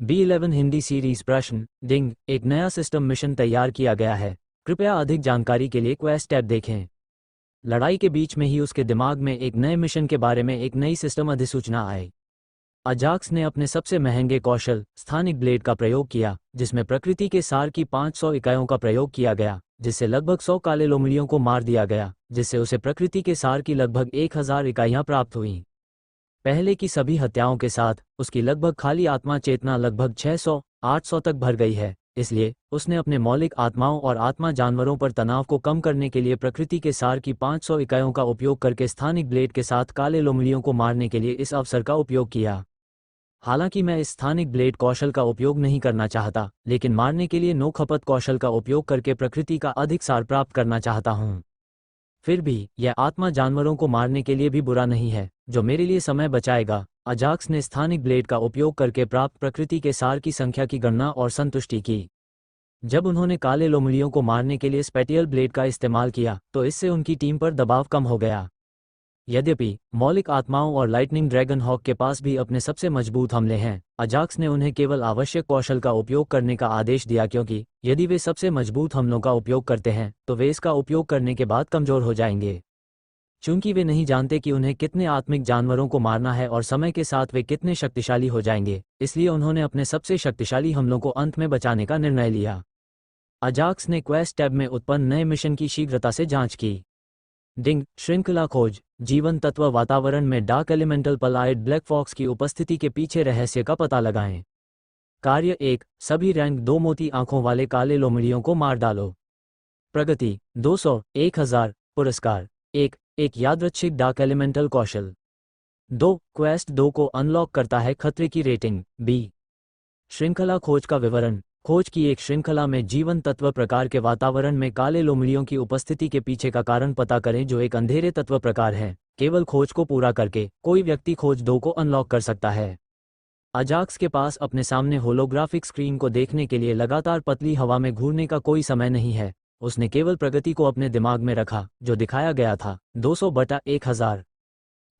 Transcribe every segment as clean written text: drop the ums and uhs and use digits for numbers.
B11 Hindi series प्रश्न डिंग एक नया सिस्टम मिशन तैयार किया गया है। कृपया अधिक जानकारी के लिए क्वेस्ट टैब देखें। लड़ाई के बीच में ही उसके दिमाग में एक नए मिशन के बारे में एक नई सिस्टम अधिसूचना आई। अजाक्स ने अपने सबसे महंगे कौशल स्थानिक ब्लेड का प्रयोग किया, जिसमें प्रकृति के सार की 500 इकाइयों का प्रयोग किया गया, जिससे लगभग 100 काले लोमड़ियों को मार दिया गया, जिससे उसे प्रकृति के सार की लगभग 1000 इकाइयां प्राप्त हुईं। पहले की सभी हत्याओं के साथ उसकी लगभग खाली आत्मा चेतना लगभग 600-800 तक भर गई है। इसलिए उसने अपने मौलिक आत्माओं और आत्मा जानवरों पर तनाव को कम करने के लिए प्रकृति के सार की 500 इकाइयों का उपयोग करके स्थानिक ब्लेड के साथ काले लोमड़ियों को मारने के लिए इस अवसर का उपयोग किया। हालांकि मैं इस स्थानिक ब्लेड कौशल का उपयोग नहीं करना चाहता, लेकिन मारने के लिए नो खपत कौशल का उपयोग करके प्रकृति का अधिक सार प्राप्त करना चाहता हूं। फिर भी यह आत्मा जानवरों को मारने के लिए भी बुरा नहीं है, जो मेरे लिए समय बचाएगा। अजाक्स ने स्थानिक ब्लेड का उपयोग करके प्राप्त प्रकृति के सार की संख्या की गणना और संतुष्टि की। जब उन्होंने काले लोमड़ियों को मारने के लिए स्पेटियल ब्लेड का इस्तेमाल किया तो इससे उनकी टीम पर दबाव कम हो गया। यद्यपि मौलिक आत्माओं और लाइटनिंग ड्रैगन हॉक के पास भी अपने सबसे मजबूत हमले हैं, अजाक्स ने उन्हें केवल आवश्यक कौशल का उपयोग करने का आदेश दिया, क्योंकि यदि वे सबसे मजबूत हमलों का उपयोग करते हैं तो वे इसका उपयोग करने के बाद कमजोर हो जाएंगे। चूंकि वे नहीं जानते कि उन्हें कितने आत्मिक जानवरों को मारना है और समय के साथ वे कितने शक्तिशाली हो जाएंगे, इसलिए उन्होंने अपने सबसे शक्तिशाली हमलों को अंत में बचाने का निर्णय लिया। अजाक्स ने क्वेस्ट टैब में उत्पन्न नए मिशन की शीघ्रता से जांच की। डिंग श्रृंखला खोज जीवन तत्व वातावरण में डार्क एलिमेंटल पलाइड ब्लैक फॉक्स की उपस्थिति के पीछे रहस्य का पता लगाएं। कार्य 1 सभी रैंक 2 मोती आंखों वाले काले लोमड़ियों को मार डालो। प्रगति 200 1000। पुरस्कार 1 एक यादृच्छिक डार्क एलिमेंटल कौशल। 2 क्वेस्ट 2 को अनलॉक करता है खतरे की रेटिंग B। श्रृंखला खोज का विवरण। खोज की एक श्रृंखला में जीवन तत्व प्रकार के वातावरण में काले लोमड़ियों की उपस्थिति के पीछे का कारण पता करें, जो एक अंधेरे तत्व प्रकार है। केवल खोज को पूरा करके कोई व्यक्ति खोज 2 को अनलॉक कर सकता है। अजाक्स के पास अपने सामने होलोग्राफिक स्क्रीन को देखने के लिए लगातार पतली हवा में घूरने का कोई समय नहीं है। उसने केवल प्रगति को अपने दिमाग में रखा, जो दिखाया गया था 200/1000।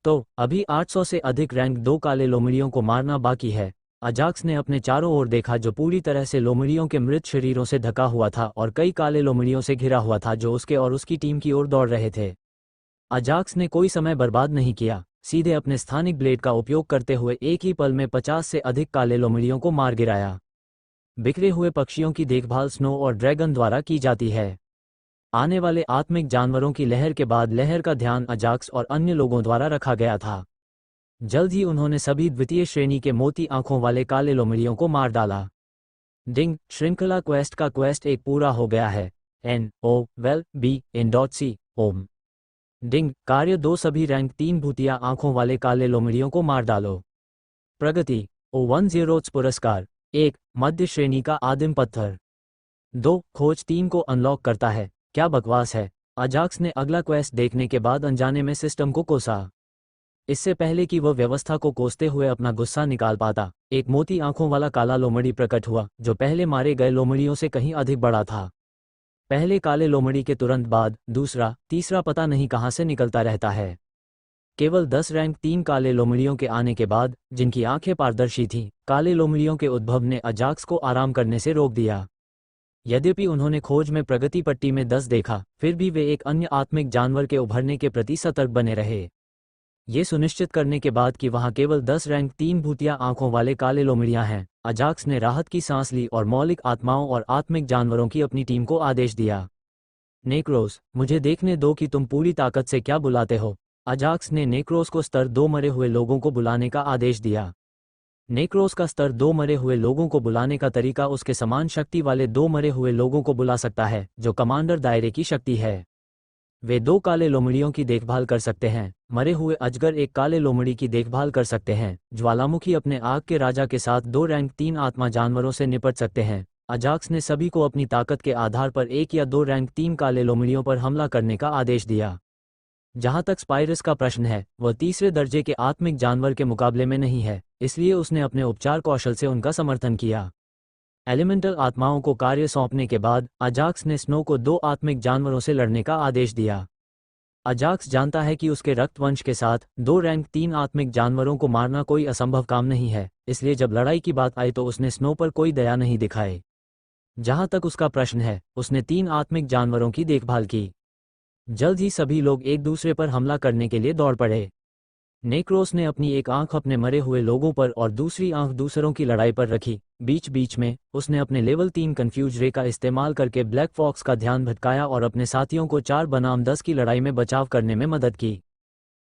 तो अभी 800 से अधिक रैंक 2 काले लोमड़ियों को मारना बाकी है। अजाक्स ने अपने चारों ओर देखा, जो पूरी तरह से लोमड़ियों के मृत शरीरों से ढका हुआ था और कई काले लोमड़ियों से घिरा हुआ था जो उसके और उसकी टीम की ओर दौड़ रहे थे। अजाक्स ने कोई समय बर्बाद नहीं किया, सीधे अपने स्थानिक ब्लेड का उपयोग करते हुए एक ही पल में 50 से अधिक काले लोमड़ियों को मार गिराया। बिखरे हुए पक्षियों की देखभाल स्नो और ड्रैगन द्वारा की जाती है। आने वाले आत्मिक जानवरों की लहर के बाद लहर का ध्यान अजाक्स और अन्य लोगों द्वारा रखा गया था। जल्द ही उन्होंने सभी द्वितीय श्रेणी के मोती आंखों वाले काले लोमड़ियों को मार डाला। डिंग श्रृंखला क्वेस्ट का क्वेस्ट 1 पूरा हो गया है। NOWELL-B-IN.C ओम। डिंग कार्य 2 सभी रैंक 3 भूतिया आंखों वाले काले लोमड़ियों को मार डालो। प्रगति O10 पुरस्कार 1 मध्य श्रेणी का आदिम पत्थर। 2 खोज 3 को अनलॉक करता है। क्या बकवास है। अजाक्स ने अगला क्वेस्ट देखने के बाद अनजाने में सिस्टम को कोसा। इससे पहले कि वह व्यवस्था को कोसते हुए अपना गुस्सा निकाल पाता, एक मोती आंखों वाला काला लोमड़ी प्रकट हुआ, जो पहले मारे गए लोमड़ियों से कहीं अधिक बड़ा था। पहले काले लोमड़ी के तुरंत बाद दूसरा तीसरा पता नहीं कहां से निकलता रहता है। केवल 10 रैंक 3 काले लोमड़ियों के आने के बाद, जिनकी आंखें पारदर्शी थीं, काले लोमड़ियों के उद्भव ने अजाक्स को आराम करने से रोक दिया। यद्यपि उन्होंने खोज में प्रगति पट्टी में 10 देखा, फिर भी वे एक अन्य आत्मिक जानवर के उभरने के प्रति सतर्क बने रहे। ये सुनिश्चित करने के बाद कि वहां केवल 10 रैंक 3 भूतिया आंखों वाले काले लोमड़ियां हैं, अजाक्स ने राहत की सांस ली और मौलिक आत्माओं और आत्मिक जानवरों की अपनी टीम को आदेश दिया। नेक्रोस मुझे देखने दो कि तुम पूरी ताकत से क्या बुलाते हो। अजाक्स ने नेक्रोस को स्तर 2 मरे हुए लोगों को बुलाने का आदेश दिया। नेक्रोस का स्तर 2 मरे हुए लोगों को बुलाने का तरीका उसके समान शक्ति वाले 2 मरे हुए लोगों को बुला सकता है, जो कमांडर दायरे की शक्ति है। वे 2 काले लोमड़ियों की देखभाल कर सकते हैं। मरे हुए अजगर एक काले लोमड़ी की देखभाल कर सकते हैं। ज्वालामुखी अपने आग के राजा के साथ 2 रैंक 3 आत्मा जानवरों से निपट सकते हैं। अजाक्स ने सभी को अपनी ताकत के आधार पर 1 या 2 रैंक 3 काले लोमड़ियों पर हमला करने का आदेश दिया। जहां तक स्पाइरस का प्रश्न है, वह तीसरे दर्जे के आत्मिक जानवर के मुकाबले में नहीं है, इसलिए उसने अपने उपचार कौशल से उनका समर्थन किया। एलिमेंटल आत्माओं को कार्य सौंपने के बाद अजाक्स ने स्नो को 2 आत्मिक जानवरों से लड़ने का आदेश दिया। अजाक्स जानता है कि उसके रक्तवंश के साथ 2 रैंक 3 आत्मिक जानवरों को मारना कोई असंभव काम नहीं है, इसलिए जब लड़ाई की बात आई तो उसने स्नो पर कोई दया नहीं दिखाई। जहां तक उसका प्रश्न है, उसने 3 आत्मिक जानवरों की देखभाल की। जल्द ही सभी लोग एक दूसरे पर हमला करने के लिए दौड़ पड़े। नेक्रोस ने अपनी एक आंख अपने मरे हुए लोगों पर और दूसरी आंख दूसरों की लड़ाई पर रखी। बीच बीच में उसने अपने लेवल 3 कन्फ्यूज रे का इस्तेमाल करके ब्लैक फॉक्स का ध्यान भटकाया और अपने साथियों को 4 बनाम 10 की लड़ाई में बचाव करने में मदद की।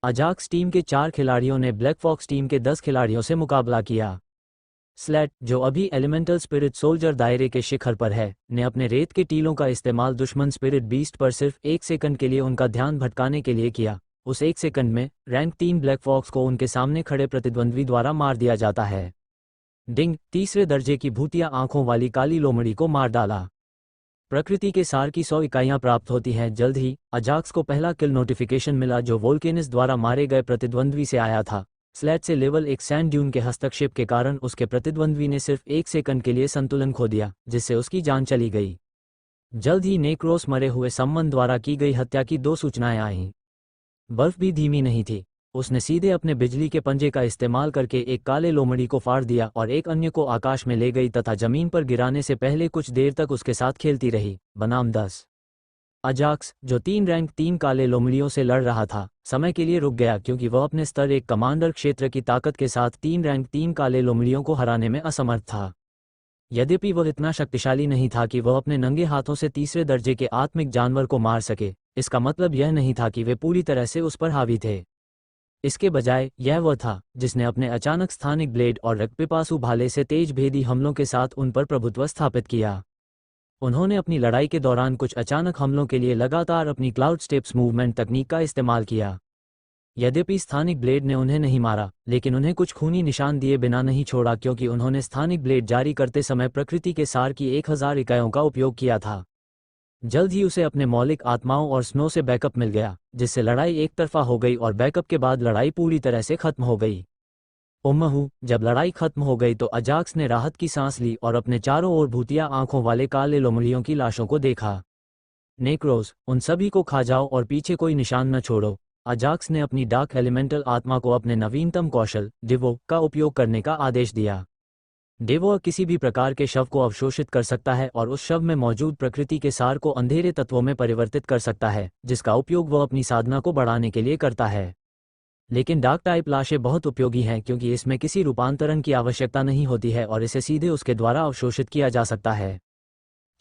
अजाक्स टीम के 4 खिलाड़ियों ने ब्लैक फॉक्स टीम के 10 खिलाड़ियों से मुकाबला किया। स्लेट, जो अभी एलिमेंटल स्पिरिट सोल्जर दायरे के शिखर पर है, ने अपने रेत के टीलों का इस्तेमाल दुश्मन स्पिरिट बीस्ट पर सिर्फ 1 सेकंड के लिए उनका ध्यान भटकाने के लिए किया। उस 1 सेकंड में रैंक 3 ब्लैक फॉक्स को उनके सामने खड़े प्रतिद्वंद्वी द्वारा मार दिया जाता है। डिंग, तीसरे दर्जे की भूतिया आंखों वाली काली लोमड़ी को मार डाला। प्रकृति के सार की 100 इकाइयां प्राप्त होती हैं। जल्द ही अजाक्स को पहला किल नोटिफिकेशन मिला जो वोल्केनिस द्वारा मारे गए प्रतिद्वंद्वी से आया था। स्लेट से लेवल 1 सैंड ड्यून के हस्तक्षेप के कारण उसके प्रतिद्वंद्वी ने सिर्फ 1 सेकंड के लिए संतुलन खो दिया, जिससे उसकी जान चली गई। जल्द ही नेक्रोस मरे हुए सम्मन द्वारा की गई हत्या की 2 सूचनाएं आईं। बर्फ भी धीमी नहीं थी। उसने सीधे अपने बिजली के पंजे का इस्तेमाल करके एक काले लोमड़ी को फाड़ दिया और एक अन्य को आकाश में ले गई तथा जमीन पर गिराने से पहले कुछ देर तक उसके साथ खेलती रही। बनाम 10। अजाक्स, जो 3 रैंक 3 काले लोमड़ियों से लड़ रहा था, समय के लिए रुक गया क्योंकि वह अपने स्तर 1 कमांडर क्षेत्र की ताकत के साथ 3 रैंक 3 काले लोमड़ियों को हराने में असमर्थ था। यद्यपि वह इतना शक्तिशाली नहीं था कि वह अपने नंगे हाथों से तीसरे दर्जे के आत्मिक जानवर को मार सके, इसका मतलब यह नहीं था कि वे पूरी तरह से उस पर हावी थे। इसके बजाय यह वह था जिसने अपने अचानक स्थानिक ब्लेड और रक्तपिपासु भाले से तेज भेदी हमलों के साथ उन पर प्रभुत्व स्थापित किया। उन्होंने अपनी लड़ाई के दौरान कुछ अचानक हमलों के लिए लगातार अपनी क्लाउड स्टेप्स मूवमेंट तकनीक का इस्तेमाल किया। यद्यपि स्थानिक ब्लेड ने उन्हें नहीं मारा, लेकिन उन्हें कुछ खूनी निशान दिए बिना नहीं छोड़ा क्योंकि उन्होंने स्थानिक ब्लेड जारी करते समय प्रकृति के सार की 1000 इकाइयों का उपयोग किया था। जल्द ही उसे अपने मौलिक आत्माओं और स्नो से बैकअप मिल गया, जिससे लड़ाई एक तरफा हो गई और बैकअप के बाद लड़ाई पूरी तरह से खत्म हो गई। उम्महू, जब लड़ाई खत्म हो गई तो अजाक्स ने राहत की सांस ली और अपने चारों ओर भूतिया आंखों वाले काले लोमड़ियों की लाशों को देखा। नेक्रोस, उन सभी को खा जाओ और पीछे कोई निशान न छोड़ो। अजाक्स ने अपनी डार्क एलिमेंटल आत्मा को अपने नवीनतम कौशल डिवो का उपयोग करने का आदेश दिया। डिवो किसी भी प्रकार के शव को अवशोषित कर सकता है और उस शव में मौजूद प्रकृति के सार को अंधेरे तत्वों में परिवर्तित कर सकता है, जिसका उपयोग वह अपनी साधना को बढ़ाने के लिए करता है। लेकिन डार्क टाइप लाशें बहुत उपयोगी हैं क्योंकि इसमें किसी रूपांतरण की आवश्यकता नहीं होती है और इसे सीधे उसके द्वारा अवशोषित किया जा सकता है।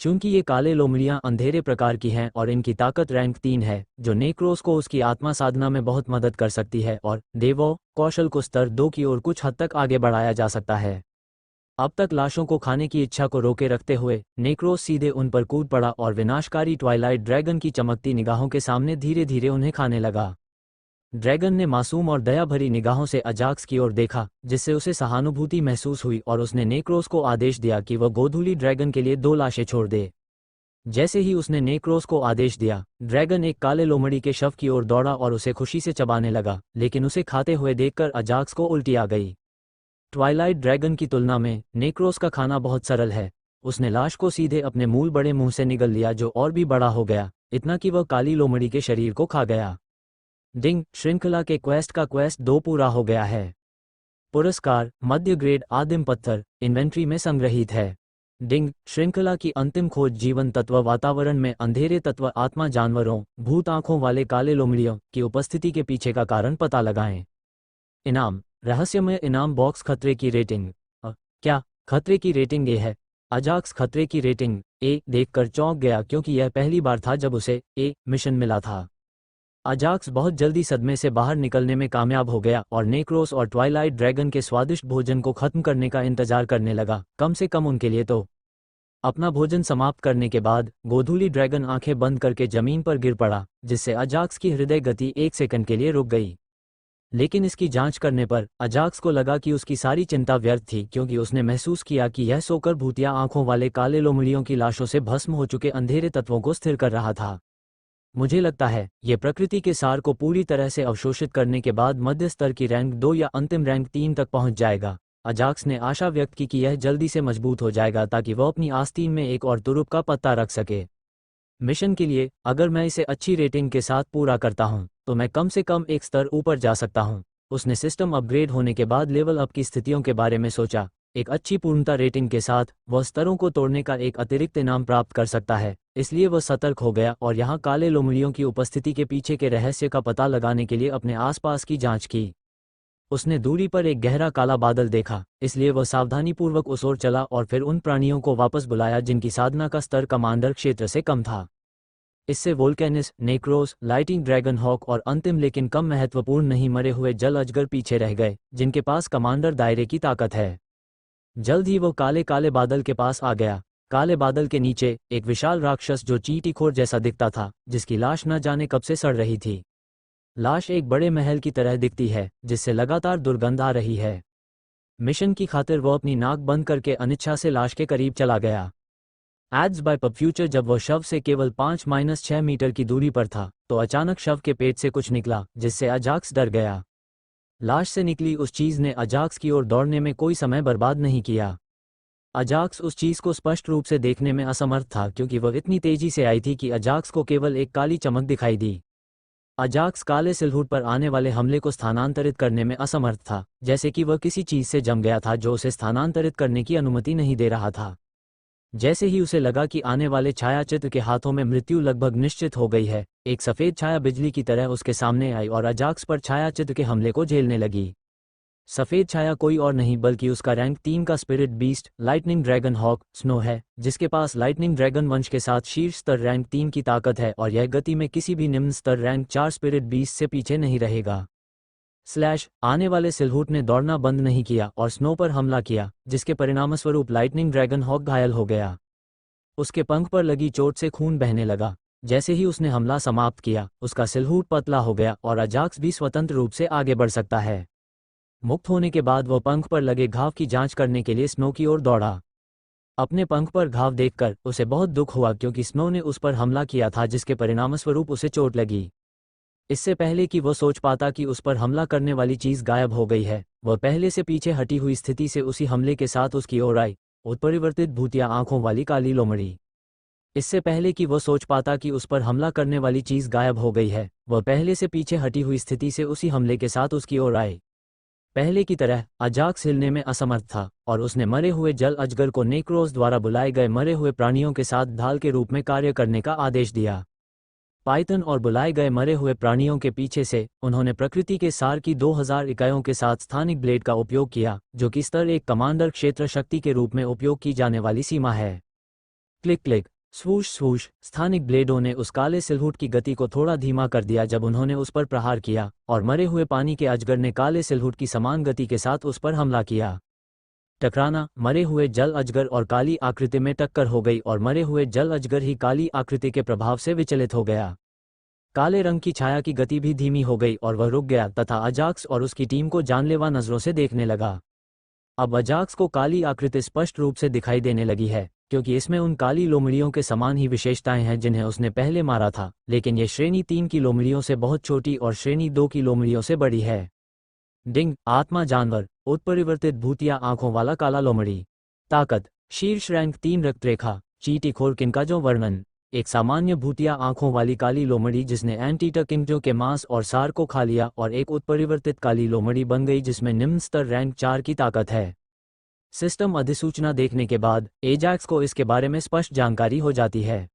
चूंकि ये काले लोमड़ियां अंधेरे प्रकार की हैं और इनकी ताकत रैंक 3 है, जो नेक्रोस को उसकी आत्मा साधना में बहुत मदद कर सकती है और देवो कौशल को स्तर 2 की ओर कुछ हद तक आगे बढ़ाया जा सकता है। अब तक लाशों को खाने की इच्छा को रोके रखते हुए नेक्रोस सीधे उन पर कूद पड़ा और विनाशकारी ट्वाइलाइट ड्रैगन की चमकती निगाहों के सामने धीरे धीरे उन्हें खाने लगा। ड्रैगन ने मासूम और दया भरी निगाहों से अजाक्स की ओर देखा, जिससे उसे सहानुभूति महसूस हुई और उसने नेक्रोस को आदेश दिया कि वह गोधूली ड्रैगन के लिए 2 लाशें छोड़ दे। जैसे ही उसने नेक्रोस को आदेश दिया, ड्रैगन एक काले लोमड़ी के शव की ओर दौड़ा और उसे खुशी से चबाने लगा, लेकिन उसे खाते हुए देखकर अजाक्स को उल्टी आ गई। ट्वाइलाइट ड्रैगन की तुलना में नेक्रोस का खाना बहुत सरल है। उसने लाश को सीधे अपने मूल बड़े मुंह से निगल लिया जो और भी बड़ा हो गया, इतना कि वह काली लोमड़ी के शरीर को खा गया। डिंग, श्रृंखला के क्वेस्ट का क्वेस्ट 2 पूरा हो गया है। पुरस्कार मध्य ग्रेड आदिम पत्थर इन्वेंट्री में संग्रहित है। डिंग, श्रृंखला की अंतिम खोज जीवन तत्व वातावरण में अंधेरे तत्व आत्मा जानवरों भूत आंखों वाले काले लोमड़ियों की उपस्थिति के पीछे का कारण पता लगाएं। इनाम रहस्यमय इनाम बॉक्स खतरे की रेटिंग क्या खतरे की रेटिंग ए है। अजाक्स खतरे की रेटिंग ए देखकर चौंक गया क्योंकि यह पहली बार था जब उसे ए मिशन मिला था। अजाक्स बहुत जल्दी सदमे से बाहर निकलने में कामयाब हो गया और नेक्रोस और ट्वाइलाइट ड्रैगन के स्वादिष्ट भोजन को खत्म करने का इंतजार करने लगा, कम से कम उनके लिए तो। अपना भोजन समाप्त करने के बाद गोधूली ड्रैगन आंखें बंद करके जमीन पर गिर पड़ा, जिससे अजाक्स की हृदय गति 1 सेकंड के लिए रुक गई। लेकिन इसकी जांच करने पर अजाक्स को लगा कि उसकी सारी चिंता व्यर्थ थी क्योंकि उसने महसूस किया कि यह सोकर भूतिया आंखों वाले काले लोमड़ियों की लाशों से भस्म हो चुके अंधेरे तत्वों को स्थिर कर रहा था। मुझे लगता है ये प्रकृति के सार को पूरी तरह से अवशोषित करने के बाद मध्य स्तर की रैंक 2 या अंतिम रैंक 3 तक पहुंच जाएगा। अजाक्स ने आशा व्यक्त की कि यह जल्दी से मजबूत हो जाएगा ताकि वह अपनी आस्तीन में एक और तुरुप का पत्ता रख सके। मिशन के लिए अगर मैं इसे अच्छी रेटिंग के साथ पूरा करता हूं तो मैं कम से कम एक स्तर ऊपर जा सकता हूं। उसने सिस्टम अपग्रेड होने के बाद लेवल अप की स्थितियों के बारे में सोचा। एक अच्छी पूर्णता रेटिंग के साथ वह स्तरों को तोड़ने का एक अतिरिक्त इनाम प्राप्त कर सकता है, इसलिए वह सतर्क हो गया और यहाँ काले लोमड़ियों की उपस्थिति के पीछे के रहस्य का पता लगाने के लिए अपने आसपास की जांच की। उसने दूरी पर एक गहरा काला बादल देखा, इसलिए वह सावधानीपूर्वक उस ओर चला और फिर उन प्राणियों को वापस बुलाया जिनकी साधना का स्तर कमांडर क्षेत्र से कम था। इससे वोल्केनिस, नेक्रोस, लाइटिंग ड्रैगन हॉक और अंतिम लेकिन कम महत्वपूर्ण नहीं मरे हुए जल अजगर पीछे रह गए, जिनके पास कमांडर दायरे की ताकत है। जल्द ही वो काले काले बादल के पास आ गया। काले बादल के नीचे एक विशाल राक्षस जो चींटीखोर जैसा दिखता था, जिसकी लाश न जाने कब से सड़ रही थी। लाश एक बड़े महल की तरह दिखती है जिससे लगातार दुर्गंध आ रही है। मिशन की खातिर वो अपनी नाक बंद करके अनिच्छा से लाश के करीब चला गया। एड्स बाय पब फ्यूचर जब वह शव से केवल 5-6 मीटर की दूरी पर था तो अचानक शव के पेट से कुछ निकला जिससे अजाक्स डर गया। लाश से निकली उस चीज ने अजाक्स की ओर दौड़ने में कोई समय बर्बाद नहीं किया। अजाक्स उस चीज को स्पष्ट रूप से देखने में असमर्थ था क्योंकि वह इतनी तेजी से आई थी कि अजाक्स को केवल एक काली चमक दिखाई दी। अजाक्स काले सिलहुट पर आने वाले हमले को स्थानांतरित करने में असमर्थ था, जैसे कि वह किसी चीज से जम गया था जो उसे स्थानांतरित करने की अनुमति नहीं दे रहा था। जैसे ही उसे लगा कि आने वाले छायाचित्र के हाथों में मृत्यु लगभग निश्चित हो गई है, एक सफेद छाया बिजली की तरह उसके सामने आई और अजाक्स पर छायाचित्र के हमले को झेलने लगी। सफेद छाया कोई और नहीं बल्कि उसका रैंक 3 का spirit beast lightning dragon hawk snow है, जिसके पास लाइटनिंग ड्रैगन वंश के साथ शीर्ष स्तर रैंक 3 की ताकत है और यह गति में किसी भी निम्न स्तर रैंक 4 स्पिरिट बीस्ट से पीछे नहीं रहेगा। आने वाले सिलहुट ने दौड़ना बंद नहीं किया और स्नो पर हमला किया, जिसके परिणामस्वरूप लाइटनिंग ड्रैगन हॉक घायल हो गया। उसके पंख पर लगी चोट से खून बहने लगा। जैसे ही उसने हमला समाप्त किया, उसका सिलहुट पतला हो गया और अजाक्स भी स्वतंत्र रूप से आगे बढ़ सकता है। मुक्त होने के बाद वह पंख पर लगे घाव की जांच करने के लिए स्नो की ओर दौड़ा। अपने पंख पर घाव देखकर उसे बहुत दुख हुआ क्योंकि स्नो ने उस पर हमला किया था, जिसके परिणामस्वरूप उसे चोट लगी। इससे पहले कि वह सोच पाता कि उस पर हमला करने वाली चीज गायब हो गई है, वह पहले से पीछे हटी हुई स्थिति से उसी हमले के साथ उसकी ओर आई, उत्परिवर्तित भूतिया आंखों वाली काली लोमड़ी। इससे पहले कि वह सोच पाता कि उस पर हमला करने वाली चीज गायब हो गई है, वह पहले से पीछे हटी हुई स्थिति से उसी हमले के साथ उसकी ओर आई। पहले की तरह अजाक्स हिलने में असमर्थ था और उसने मरे हुए जल अजगर को नेक्रोस द्वारा बुलाए गए मरे हुए प्राणियों के साथ ढाल के रूप में कार्य करने का आदेश दिया। पाइथन और बुलाए गए मरे हुए प्राणियों के पीछे से उन्होंने प्रकृति के सार की 2000 इकाइयों के साथ स्थानिक ब्लेड का उपयोग किया, जो कि स्तर 1 कमांडर क्षेत्र शक्ति के रूप में उपयोग की जाने वाली सीमा है। क्लिक क्लिक, स्वूश स्वूश, स्थानिक ब्लेडों ने उस काले सिलहुट की गति को थोड़ा धीमा कर दिया जब उन्होंने उस पर प्रहार किया, और मरे हुए पानी के अजगर ने काले सिलहुट की समान गति के साथ उस पर हमला किया। टकराना, मरे हुए जल अजगर और काली आकृति में टक्कर हो गई और मरे हुए जल अजगर ही काली आकृति के प्रभाव से विचलित हो गया। काले रंग की छाया की गति भी धीमी हो गई और वह रुक गया तथा अजाक्स और उसकी टीम को जानलेवा नजरों से देखने लगा। अब अजाक्स को काली आकृति स्पष्ट रूप से दिखाई देने लगी है, क्योंकि इसमें उन काली लोमड़ियों के समान ही विशेषताएं हैं जिन्हें उसने पहले मारा था, लेकिन ये श्रेणी 3 की लोमड़ियों से बहुत छोटी और श्रेणी 2 की लोमड़ियों से बड़ी है। डिंग, आत्मा जानवर, उत्परिवर्तित भूतिया आंखों वाला काला लोमड़ी। ताकत, शीर्ष रैंक 3 रक्तरेखा, चींटीखोर किंकाजों वर्णन, एक सामान्य भूतिया आंखों वाली काली लोमड़ी जिसने एंटीटा किंगजों के मांस और सार को खा लिया और एक उत्परिवर्तित काली लोमड़ी बन गई जिसमें निम्न स्तर रैंक 4 की ताकत है। सिस्टम अधिसूचना देखने के बाद एजैक्स को इसके बारे में स्पष्ट जानकारी हो जाती है।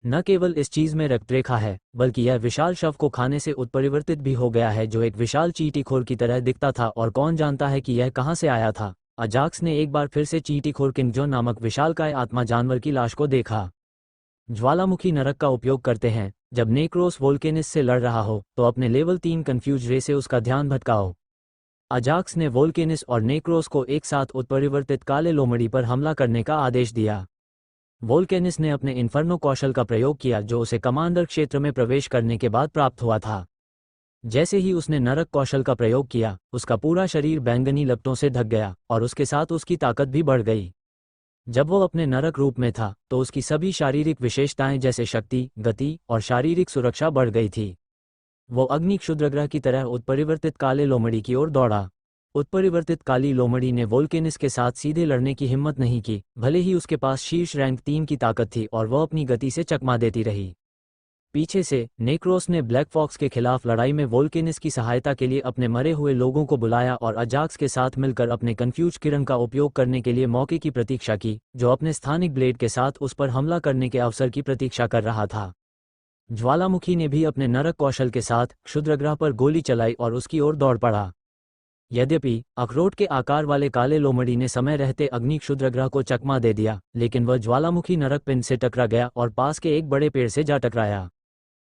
न केवल इस चीज में रक्तरेखा है, बल्कि यह विशाल शव को खाने से उत्परिवर्तित भी हो गया है जो एक विशाल चींटीखोर की तरह दिखता था, और कौन जानता है कि यह कहां से आया था। अजाक्स ने एक बार फिर से चींटीखोर किंगजो नामक विशालकाय आत्मा जानवर की लाश को देखा। ज्वालामुखी नरक का उपयोग करते हैं। जब नेक्रोस वोल्केनिस से लड़ रहा हो तो अपने लेवल 3 कन्फ्यूज रे से उसका ध्यान भटकाओ। अजाक्स ने वोल्केनिस और नेक्रोस को एक साथ उत्परिवर्तित काले लोमड़ी पर हमला करने का आदेश दिया। वोल्केनिस ने अपने इन्फर्नो कौशल का प्रयोग किया जो उसे कमांडर क्षेत्र में प्रवेश करने के बाद प्राप्त हुआ था। जैसे ही उसने नरक कौशल का प्रयोग किया, उसका पूरा शरीर बैंगनी लपटों से ढक गया और उसके साथ उसकी ताकत भी बढ़ गई। जब वो अपने नरक रूप में था तो उसकी सभी शारीरिक विशेषताएं जैसे शक्ति, गति और शारीरिक सुरक्षा बढ़ गई थी। वो अग्नि क्षुद्रग्रह की तरह उत्परिवर्तित काले लोमड़ी की ओर दौड़ा। उत्परिवर्तित काली लोमड़ी ने वोल्केनिस के साथ सीधे लड़ने की हिम्मत नहीं की, भले ही उसके पास शीर्ष रैंक 3 की ताकत थी और वह अपनी गति से चकमा देती रही। पीछे से नेक्रोस ने ब्लैक फॉक्स के खिलाफ लड़ाई में वोल्केनिस की सहायता के लिए अपने मरे हुए लोगों को बुलाया और अजाक्स के साथ मिलकर अपने कन्फ्यूज किरण का उपयोग करने के लिए मौके की प्रतीक्षा की, जो अपने स्थानिक ब्लेड के साथ उस पर हमला करने के अवसर की प्रतीक्षा कर रहा था। ज्वालामुखी ने भी अपने नरक कौशल के साथ क्षुद्रग्रह पर गोली चलाई और उसकी ओर दौड़ पड़ा। यद्यपि अखरोट के आकार वाले काले लोमड़ी ने समय रहते अग्नि क्षुद्रग्रह को चकमा दे दिया, लेकिन वह ज्वालामुखी नरक पिंड से टकरा गया और पास के एक बड़े पेड़ से जा टकराया।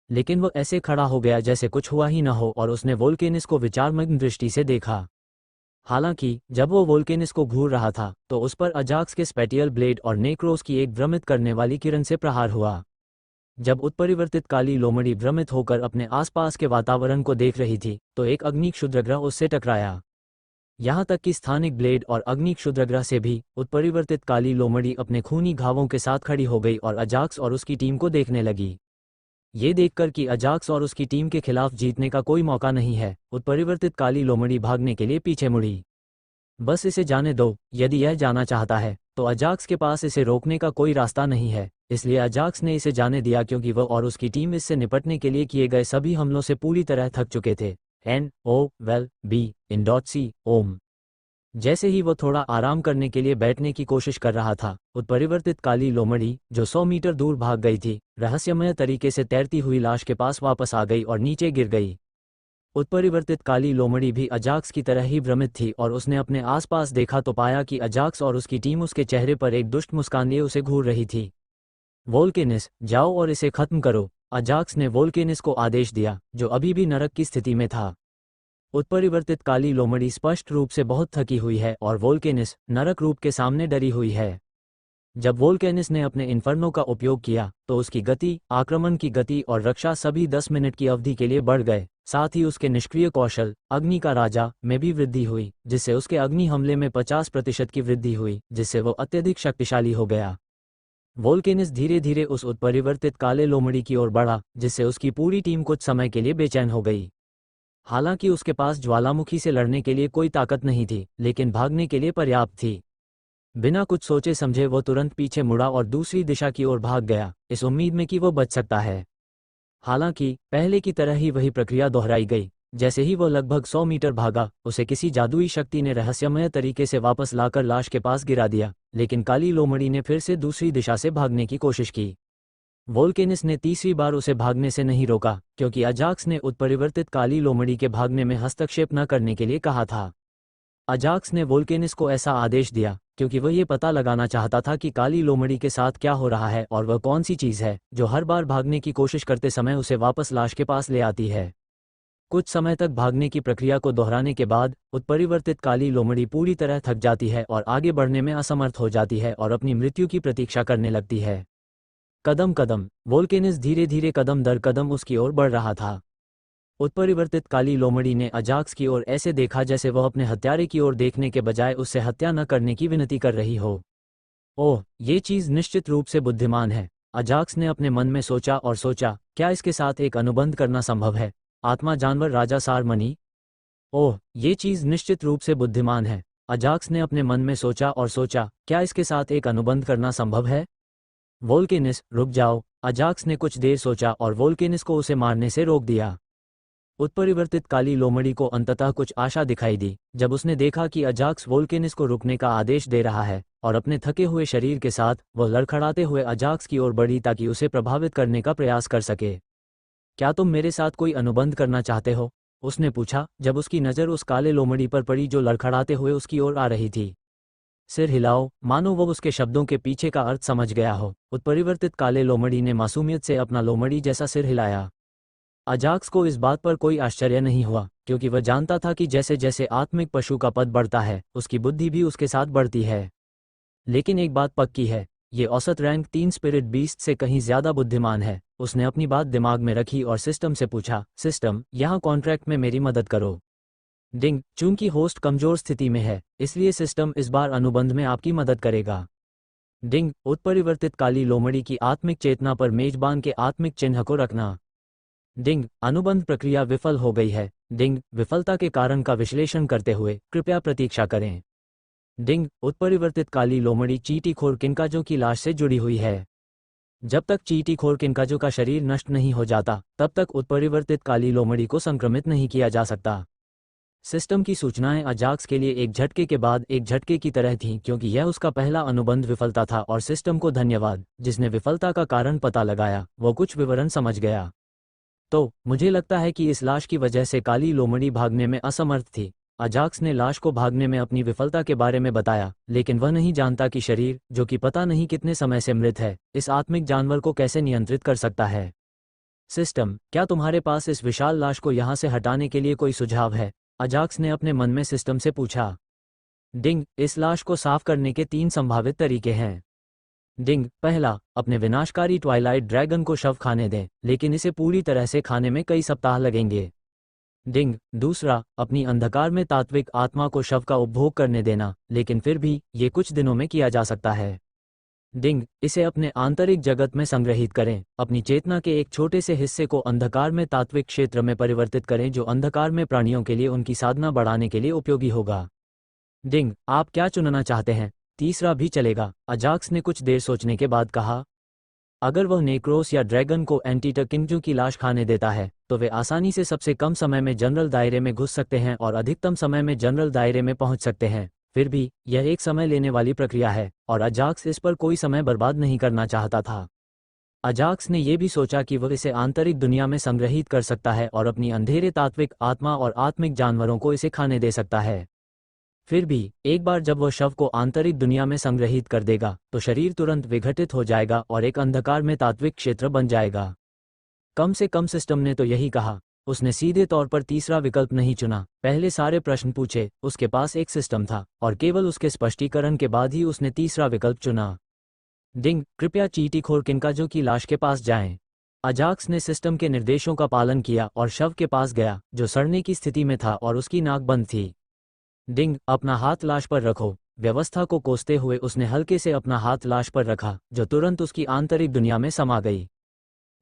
लेकिन वह ऐसे खड़ा हो गया जैसे कुछ हुआ ही न हो और उसने वोल्केनिस को विचारमग्न दृष्टि से देखा। हालांकि जब वो वोल्केनिस को घूर रहा था तो उस पर अजाक्स के स्पेटियल ब्लेड और नेक्रोस की एक भ्रमित करने वाली किरण से प्रहार हुआ। जब उत्परिवर्तित काली लोमड़ी भ्रमित होकर अपने आसपास के वातावरण को देख रही थी तो एक अग्नि क्षुद्रग्रह उससे टकराया। यहाँ तक कि स्थानिक ब्लेड और अग्नि क्षुद्रग्रह से भी उत्परिवर्तित काली लोमड़ी अपने खूनी घावों के साथ खड़ी हो गई और अजाक्स और उसकी टीम को देखने लगी। ये देखकर कि अजाक्स और उसकी टीम के खिलाफ जीतने का कोई मौका नहीं है, उत्परिवर्तित काली लोमड़ी भागने के लिए पीछे मुड़ी। बस इसे जाने दो, यदि यह जाना चाहता है तो अजाक्स के पास इसे रोकने का कोई रास्ता नहीं है। इसलिए अजाक्स ने इसे जाने दिया क्योंकि वह और उसकी टीम इससे निपटने के लिए किए गए सभी हमलों से पूरी तरह थक चुके थे। NOVELBE ओम। जैसे ही वह थोड़ा आराम करने के लिए बैठने की कोशिश कर रहा था, उत्परिवर्तित काली लोमड़ी, जो 100 मीटर दूर भाग गई थी, रहस्यमय तरीके से तैरती हुई लाश के पास वापस आ गई और नीचे गिर गई। उत्परिवर्तित काली लोमड़ी भी अजाक्स की तरह ही भ्रमित थी और उसने अपने आसपास देखा तो पाया कि अजाक्स और उसकी टीम उसके चेहरे पर एक दुष्ट मुस्कान लिए उसे घूर रही थी। वोल्केनिस, जाओ और इसे खत्म करो, अजाक्स ने वोल्केनिस को आदेश दिया, जो अभी भी नरक की स्थिति में था। उत्परिवर्तित काली लोमड़ी स्पष्ट रूप से बहुत थकी हुई है और वोल्केनिस नरक रूप के सामने डरी हुई है। जब वोल्केनिस ने अपने इन्फर्नो का उपयोग किया तो उसकी गति, आक्रमण की गति और रक्षा सभी 10 मिनट की अवधि के लिए बढ़ गए। साथ ही उसके निष्क्रिय कौशल, अग्नि का राजा, में भी वृद्धि हुई, जिससे उसके अग्नि हमले में 50% की वृद्धि हुई, जिससे वो अत्यधिक शक्तिशाली हो गया। वोल्केनिस धीरे धीरे उस उत्परिवर्तित काले लोमड़ी की ओर बढ़ा, जिससे उसकी पूरी टीम कुछ समय के लिए बेचैन हो गई। हालांकि उसके पास ज्वालामुखी से लड़ने के लिए कोई ताकत नहीं थी, लेकिन भागने के लिए पर्याप्त थी। बिना कुछ सोचे समझे वो तुरंत पीछे मुड़ा और दूसरी दिशा की ओर भाग गया, इस उम्मीद में कि वो बच सकता है। हालांकि पहले की तरह ही वही प्रक्रिया दोहराई गई। जैसे ही वो लगभग 100 मीटर भागा, उसे किसी जादुई शक्ति ने रहस्यमय तरीके से वापस लाकर लाश के पास गिरा दिया, लेकिन काली लोमड़ी ने फिर से दूसरी दिशा से भागने की कोशिश की। वोल्केनिस ने तीसरी बार उसे भागने से नहीं रोका, क्योंकि अजाक्स ने उत्परिवर्तित काली लोमड़ी के भागने में हस्तक्षेप न करने के लिए कहा था। अजाक्स ने वोल्केनिस को ऐसा आदेश दिया क्योंकि वह ये पता लगाना चाहता था कि काली लोमड़ी के साथ क्या हो रहा है और वह कौन सी चीज़ है जो हर बार भागने की कोशिश करते समय उसे वापस लाश के पास ले आती है। कुछ समय तक भागने की प्रक्रिया को दोहराने के बाद उत्परिवर्तित काली लोमड़ी पूरी तरह थक जाती है और आगे बढ़ने में असमर्थ हो जाती है और अपनी मृत्यु की प्रतीक्षा करने लगती है। कदम कदम, वोल्केनिस धीरे धीरे कदम दर कदम उसकी ओर बढ़ रहा था। उत्परिवर्तित काली लोमड़ी ने अजाक्स की ओर ऐसे देखा जैसे वह अपने हत्यारे की ओर देखने के बजाय उससे हत्या न करने की विनती कर रही हो। ओह, ये चीज़ निश्चित रूप से बुद्धिमान है, अजाक्स ने अपने मन में सोचा और सोचा, क्या इसके साथ एक अनुबंध करना संभव है? आत्मा जानवर राजा सारमनी। ओह, ये चीज़ निश्चित रूप से बुद्धिमान है, अजाक्स ने अपने मन में सोचा और सोचा, क्या इसके साथ एक अनुबंध करना संभव है? वोल्केनिस, रुक जाओ, अजाक्स ने कुछ देर सोचा और वोल्केनिस को उसे मारने से रोक दिया। उत्परिवर्तित काली लोमड़ी को अंततः कुछ आशा दिखाई दी जब उसने देखा कि अजाक्स वोल्केनिस को रुकने का आदेश दे रहा है, और अपने थके हुए शरीर के साथ वह लड़खड़ाते हुए अजाक्स की ओर बढ़ी ताकि उसे प्रभावित करने का प्रयास कर सके। क्या तुम मेरे साथ कोई अनुबंध करना चाहते हो? उसने पूछा जब उसकी नज़र उस काले लोमड़ी पर पड़ी जो लड़खड़ाते हुए उसकी ओर आ रही थी। सिर हिलाओ, मानो वह उसके शब्दों के पीछे का अर्थ समझ गया हो। उत्परिवर्तित काले लोमड़ी ने मासूमियत से अपना लोमड़ी जैसा सिर हिलाया। अजाक्स को इस बात पर कोई आश्चर्य नहीं हुआ, क्योंकि वह जानता था कि जैसे जैसे आत्मिक पशु का पद बढ़ता है, उसकी बुद्धि भी उसके साथ बढ़ती है। लेकिन एक बात पक्की है, ये औसत रैंक 3 स्पिरिट बीस्ट से कहीं ज्यादा बुद्धिमान है। उसने अपनी बात दिमाग में रखी और सिस्टम से पूछा, सिस्टम, यहाँ कॉन्ट्रैक्ट में मेरी मदद करो। डिंग, चूंकि होस्ट कमजोर स्थिति में है, इसलिए सिस्टम इस बार अनुबंध में आपकी मदद करेगा। डिंग, उत्परिवर्तित काली लोमड़ी की आत्मिक चेतना पर मेजबान के आत्मिक चिन्ह को रखना। डिंग, अनुबंध प्रक्रिया विफल हो गई है, डिंग, विफलता के कारण का विश्लेषण करते हुए कृपया प्रतीक्षा करें। डिंग, उत्परिवर्तित काली लोमड़ी चींटीखोर किनकाजो की लाश से जुड़ी हुई है। जब तक चींटीखोर किनकाजो का शरीर नष्ट नहीं हो जाता, तब तक उत्परिवर्तित काली लोमड़ी को संक्रमित नहीं किया जा सकता। सिस्टम की सूचनाएं अजाक्स के लिए एक झटके के बाद एक झटके की तरह थीं, क्योंकि यह उसका पहला अनुबंध विफलता था और सिस्टम को धन्यवाद, जिसने विफलता का कारण पता लगाया, वो कुछ विवरण समझ गया। तो मुझे लगता है कि इस लाश की वजह से काली लोमड़ी भागने में असमर्थ थी। अजाक्स ने लाश को भागने में अपनी विफलता के बारे में बताया, लेकिन वह नहीं जानता कि शरीर, जो कि पता नहीं कितने समय से मृत है, इस आत्मिक जानवर को कैसे नियंत्रित कर सकता है। सिस्टम, क्या तुम्हारे पास इस विशाल लाश को यहाँ से हटाने के लिए कोई सुझाव है? अजाक्स ने अपने मन में सिस्टम से पूछा। डिंग, इस लाश को साफ करने के 3 संभावित तरीके हैं। डिंग, पहला, अपने विनाशकारी ट्वाइलाइट ड्रैगन को शव खाने दें, लेकिन इसे पूरी तरह से खाने में कई सप्ताह लगेंगे। डिंग, दूसरा, अपनी अंधकार में तात्विक आत्मा को शव का उपभोग करने देना, लेकिन फिर भी ये कुछ दिनों में किया जा सकता है। डिंग, इसे अपने आंतरिक जगत में संग्रहित करें, अपनी चेतना के एक छोटे से हिस्से को अंधकार में तात्विक क्षेत्र में परिवर्तित करें, जो अंधकार में प्राणियों के लिए उनकी साधना बढ़ाने के लिए उपयोगी होगा। डिंग, आप क्या चुनना चाहते हैं? तीसरा भी चलेगा, अजाक्स ने कुछ देर सोचने के बाद कहा। अगर वह नेक्रोस या ड्रैगन को एंटीटकिंजो की लाश खाने देता है, तो वे आसानी से सबसे कम समय में जनरल दायरे में घुस सकते हैं और अधिकतम समय में जनरल दायरे में पहुंच सकते हैं। फिर भी यह एक समय लेने वाली प्रक्रिया है, और अजाक्स इस पर कोई समय बर्बाद नहीं करना चाहता था। अजाक्स ने यह भी सोचा कि वह इसे आंतरिक दुनिया में संग्रहित कर सकता है और अपनी अंधेरे तात्विक आत्मा और आत्मिक जानवरों को इसे खाने दे सकता है। फिर भी एक बार जब वह शव को आंतरिक दुनिया में संग्रहित कर देगा, तो शरीर तुरंत विघटित हो जाएगा और एक अंधकार में तात्विक क्षेत्र बन जाएगा। कम से कम सिस्टम ने तो यही कहा। उसने सीधे तौर पर तीसरा विकल्प नहीं चुना, पहले सारे प्रश्न पूछे, उसके पास एक सिस्टम था, और केवल उसके स्पष्टीकरण के बाद ही उसने तीसरा विकल्प चुना। डिंग, कृपया चींटीखोर किनकाजो की लाश के पास जाएं। अजाक्स ने सिस्टम के निर्देशों का पालन किया और शव के पास गया, जो सड़ने की स्थिति में था और उसकी नाक बंद थी। डिंग, अपना हाथ लाश पर रखो। व्यवस्था को कोसते हुए उसने हल्के से अपना हाथ लाश पर रखा, जो तुरंत उसकी आंतरिक दुनिया में समा गई।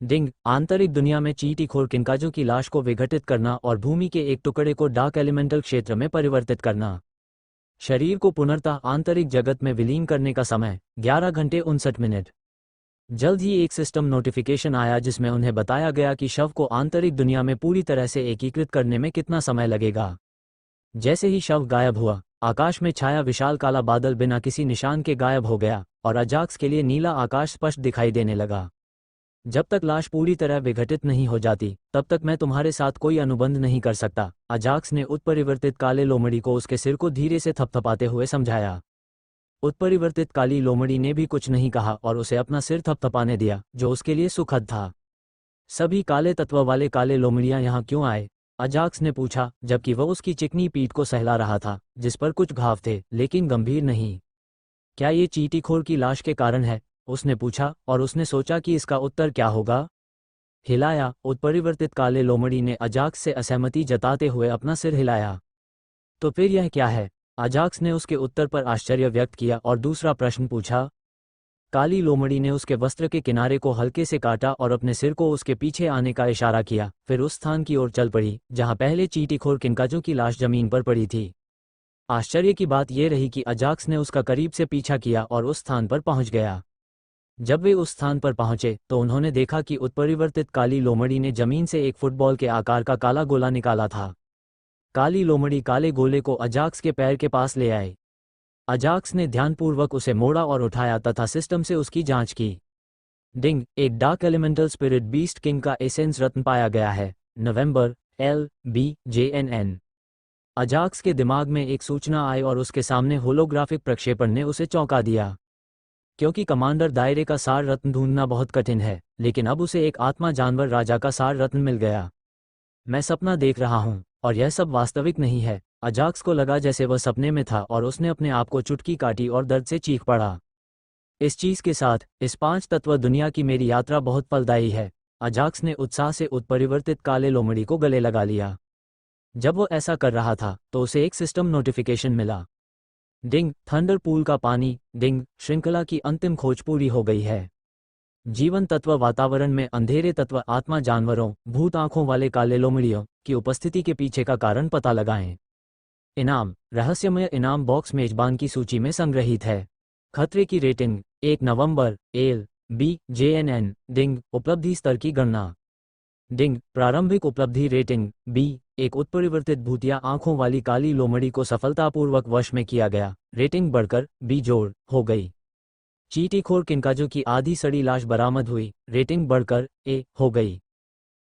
डिंग, आंतरिक दुनिया में चींटीखोर किनकाजो की लाश को विघटित करना और भूमि के एक टुकड़े को डार्क एलिमेंटल क्षेत्र में परिवर्तित करना। शरीर को पुनर्तः आंतरिक जगत में विलीन करने का समय 11 घंटे 59 मिनट। जल्द ही एक सिस्टम नोटिफिकेशन आया जिसमें उन्हें बताया गया कि शव को आंतरिक दुनिया में पूरी तरह से एकीकृत करने में कितना समय लगेगा। जैसे ही शव गायब हुआ, आकाश में छाया विशाल काला बादल बिना किसी निशान के गायब हो गया, और अजाक्स के लिए नीला आकाश स्पष्ट दिखाई देने लगा। जब तक लाश पूरी तरह विघटित नहीं हो जाती, तब तक मैं तुम्हारे साथ कोई अनुबंध नहीं कर सकता, अजाक्स ने उत्परिवर्तित काले लोमड़ी को उसके सिर को धीरे से थपथपाते हुए समझाया। उत्परिवर्तित काली लोमड़ी ने भी कुछ नहीं कहा और उसे अपना सिर थपथपाने दिया, जो उसके लिए सुखद था। सभी काले तत्व वाले काले लोमड़ियां यहाँ क्यों आए? अजाक्स ने पूछा, जबकि वह उसकी चिकनी पीठ को सहला रहा था, जिस पर कुछ घाव थे, लेकिन गंभीर नहीं। क्या ये चींटीखोर की लाश के कारण है? उसने पूछा, और उसने सोचा कि इसका उत्तर क्या होगा। हिलाया। उत्परिवर्तित काले लोमड़ी ने अजाक्स से असहमति जताते हुए अपना सिर हिलाया। तो फिर यह क्या है? अजाक्स ने उसके उत्तर पर आश्चर्य व्यक्त किया और दूसरा प्रश्न पूछा। काली लोमड़ी ने उसके वस्त्र के किनारे को हल्के से काटा और अपने सिर को उसके पीछे आने का इशारा किया, फिर उस स्थान की ओर चल पड़ी जहां पहले चींटीखोर किनकाजो की लाश जमीन पर पड़ी थी। आश्चर्य की बात यह रही कि अजाक्स ने उसका करीब से पीछा किया और उस स्थान पर पहुंच गया। जब वे उस स्थान पर पहुंचे, तो उन्होंने देखा कि उत्परिवर्तित काली लोमड़ी ने जमीन से एक फुटबॉल के आकार का काला गोला निकाला था। काली लोमड़ी काले गोले को अजाक्स के पैर के पास ले आए। अजाक्स ने ध्यानपूर्वक उसे मोड़ा और उठाया तथा सिस्टम से उसकी जांच की। डिंग, एक dark elemental spirit beast king का एसेंस रत्न पाया गया है। नवंबर LBJNN। अजाक्स के दिमाग में एक सूचना आई और उसके सामने होलोग्राफिक प्रक्षेपण ने उसे चौंका दिया। क्योंकि कमांडर दायरे का सार रत्न ढूंढना बहुत कठिन है, लेकिन अब उसे एक आत्मा जानवर राजा का सार रत्न मिल गया। मैं सपना देख रहा हूं, और यह सब वास्तविक नहीं है। अजाक्स को लगा जैसे वह सपने में था और उसने अपने आप को चुटकी काटी और दर्द से चीख पड़ा। इस चीज के साथ इस 5 तत्व दुनिया की मेरी यात्रा बहुत फलदायी है। अजाक्स ने उत्साह से उत्परिवर्तित काले लोमड़ी को गले लगा लिया। जब वो ऐसा कर रहा था, तो उसे एक सिस्टम नोटिफिकेशन मिला। डिंग, थंडर पूल का पानी। डिंग, श्रृंखला की अंतिम खोज पूरी हो गई है। जीवन तत्व वातावरण में अंधेरे तत्व आत्मा जानवरों भूत आंखों वाले काले लोमड़ियों की उपस्थिति के पीछे का कारण पता लगाएं। इनाम रहस्यमय इनाम बॉक्स मेजबान की सूची में संग्रहित है। खतरे की रेटिंग 1 नवंबर एल बी JNN डिंग उपलब्धि स्तर की गणना डिंग प्रारंभिक उपलब्धि रेटिंग बी एक उत्परिवर्तित भूतिया आंखों वाली काली लोमड़ी को सफलतापूर्वक वश में किया गया, रेटिंग बढ़कर बी जोड़ हो गई। चींटीखोर किनकाजो की आधी सड़ी लाश बरामद हुई, रेटिंग बढ़कर ए हो गई।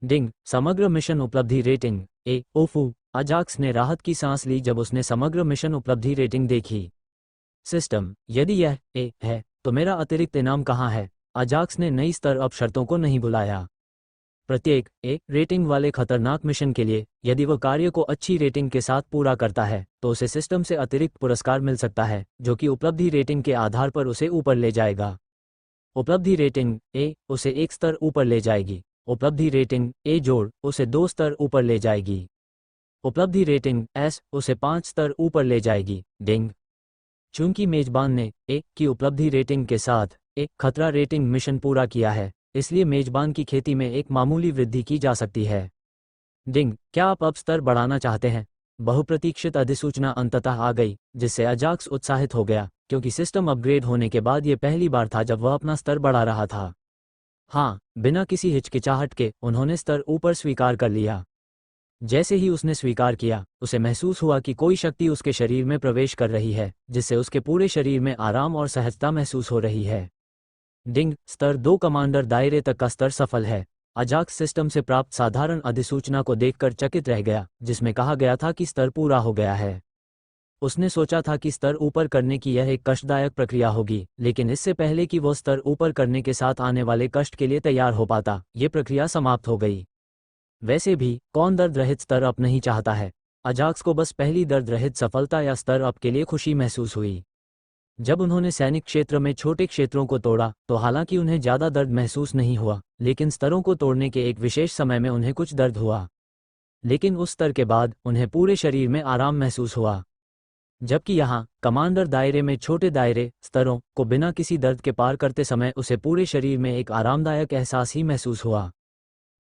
डिंग समग्र मिशन उपलब्धि रेटिंग ए ओफू अजाक्स ने राहत की सांस ली जब उसने समग्र मिशन उपलब्धि रेटिंग देखी। सिस्टम यदि यह ए है तो मेरा अतिरिक्त इनाम कहाँ है? अजाक्स ने नई स्तर अप शर्तों को नहीं बुलाया। प्रत्येक ए रेटिंग वाले खतरनाक मिशन के लिए यदि वह कार्य को अच्छी रेटिंग के साथ पूरा करता है तो उसे सिस्टम से अतिरिक्त पुरस्कार मिल सकता है जो कि उपलब्धि रेटिंग के आधार पर उसे ऊपर ले जाएगा। उपलब्धि रेटिंग ए उसे एक स्तर ऊपर ले जाएगी। उपलब्धि रेटिंग ए जोड़ उसे 2 स्तर ऊपर ले जाएगी। उपलब्धि रेटिंग एस उसे 5 स्तर ऊपर ले जाएगी। डिंग चूंकि मेजबान ने ए की उपलब्धि रेटिंग के साथ एक खतरा रेटिंग मिशन पूरा किया है, इसलिए मेजबान की खेती में एक मामूली वृद्धि की जा सकती है। डिंग क्या आप अब स्तर बढ़ाना चाहते हैं? बहुप्रतीक्षित अधिसूचना अंततः आ गई, जिससे अजाक्स उत्साहित हो गया क्योंकि सिस्टम अपग्रेड होने के बाद ये पहली बार था जब वह अपना स्तर बढ़ा रहा था। हाँ, बिना किसी हिचकिचाहट के उन्होंने स्तर ऊपर स्वीकार कर लिया। जैसे ही उसने स्वीकार किया, उसे महसूस हुआ कि कोई शक्ति उसके शरीर में प्रवेश कर रही है, जिससे उसके पूरे शरीर में आराम और सहजता महसूस हो रही है। डिंग स्तर 2 कमांडर दायरे तक का स्तर सफल है। अजाक्स सिस्टम से प्राप्त साधारण अधिसूचना को देखकर चकित रह गया, जिसमें कहा गया था कि स्तर पूरा हो गया है। उसने सोचा था कि स्तर ऊपर करने की यह एक कष्टदायक प्रक्रिया होगी, लेकिन इससे पहले कि वो स्तर ऊपर करने के साथ आने वाले कष्ट के लिए तैयार हो पाता, ये प्रक्रिया समाप्त हो गई। वैसे भी कौन दर्द रहित स्तर अप नहीं चाहता है? अजाक्स को बस पहली दर्द रहित सफलता या स्तर अप के लिए खुशी महसूस हुई। जब उन्होंने सैनिक क्षेत्र में छोटे क्षेत्रों को तोड़ा तो हालांकि उन्हें ज़्यादा दर्द महसूस नहीं हुआ, लेकिन स्तरों को तोड़ने के एक विशेष समय में उन्हें कुछ दर्द हुआ। लेकिन उस स्तर के बाद उन्हें पूरे शरीर में आराम महसूस हुआ। जबकि यहाँ कमांडर दायरे में छोटे दायरे स्तरों को बिना किसी दर्द के पार करते समय उसे पूरे शरीर में एक आरामदायक एहसास ही महसूस हुआ।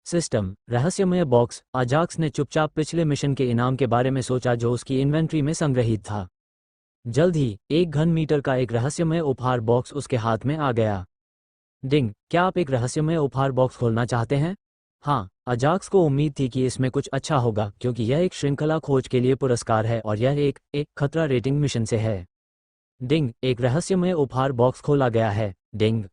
सिस्टम रहस्यमय बॉक्स अजाक्स ने चुपचाप पिछले मिशन के इनाम के बारे में सोचा जो उसकी इन्वेंट्री में संग्रहित था। जल्द ही 1 घन मीटर का एक रहस्यमय उपहार बॉक्स उसके हाथ में आ गया। डिंग क्या आप एक रहस्यमय उपहार बॉक्स खोलना चाहते हैं? हाँ, अजाक्स को उम्मीद थी कि इसमें कुछ अच्छा होगा क्योंकि यह एक श्रृंखला खोज के लिए पुरस्कार है और यह एक खतरा रेटिंग मिशन से है। डिंग एक रहस्यमय उपहार बॉक्स खोला गया है। डिंग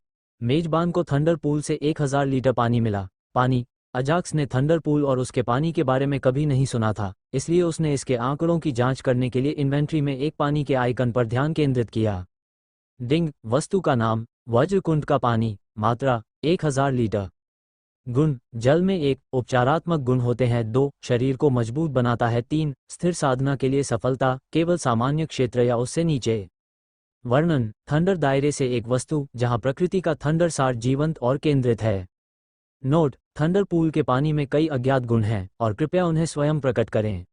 मेजबान को थंडर पूल से 1000 लीटर पानी मिला। पानी अजाक्स ने थंडर पूल और उसके पानी के बारे में कभी नहीं सुना था, इसलिए उसने इसके आंकड़ों की जांच करने के लिए इन्वेंट्री में एक पानी के आइकन पर ध्यान केंद्रित किया। डिंग वस्तु का नाम वज्रकुंड का पानी। मात्रा 1000 लीटर। गुण जल में 1 उपचारात्मक गुण होते हैं। 2 शरीर को मजबूत बनाता है। 3 स्थिर साधना के लिए सफलता केवल सामान्य क्षेत्र या उससे नीचे। वर्णन थंडर दायरे से एक वस्तु जहां प्रकृति का थंडर सार जीवंत और केंद्रित है। नोट थंडर पूल के पानी में कई अज्ञात गुण हैं और कृपया उन्हें स्वयं प्रकट करें।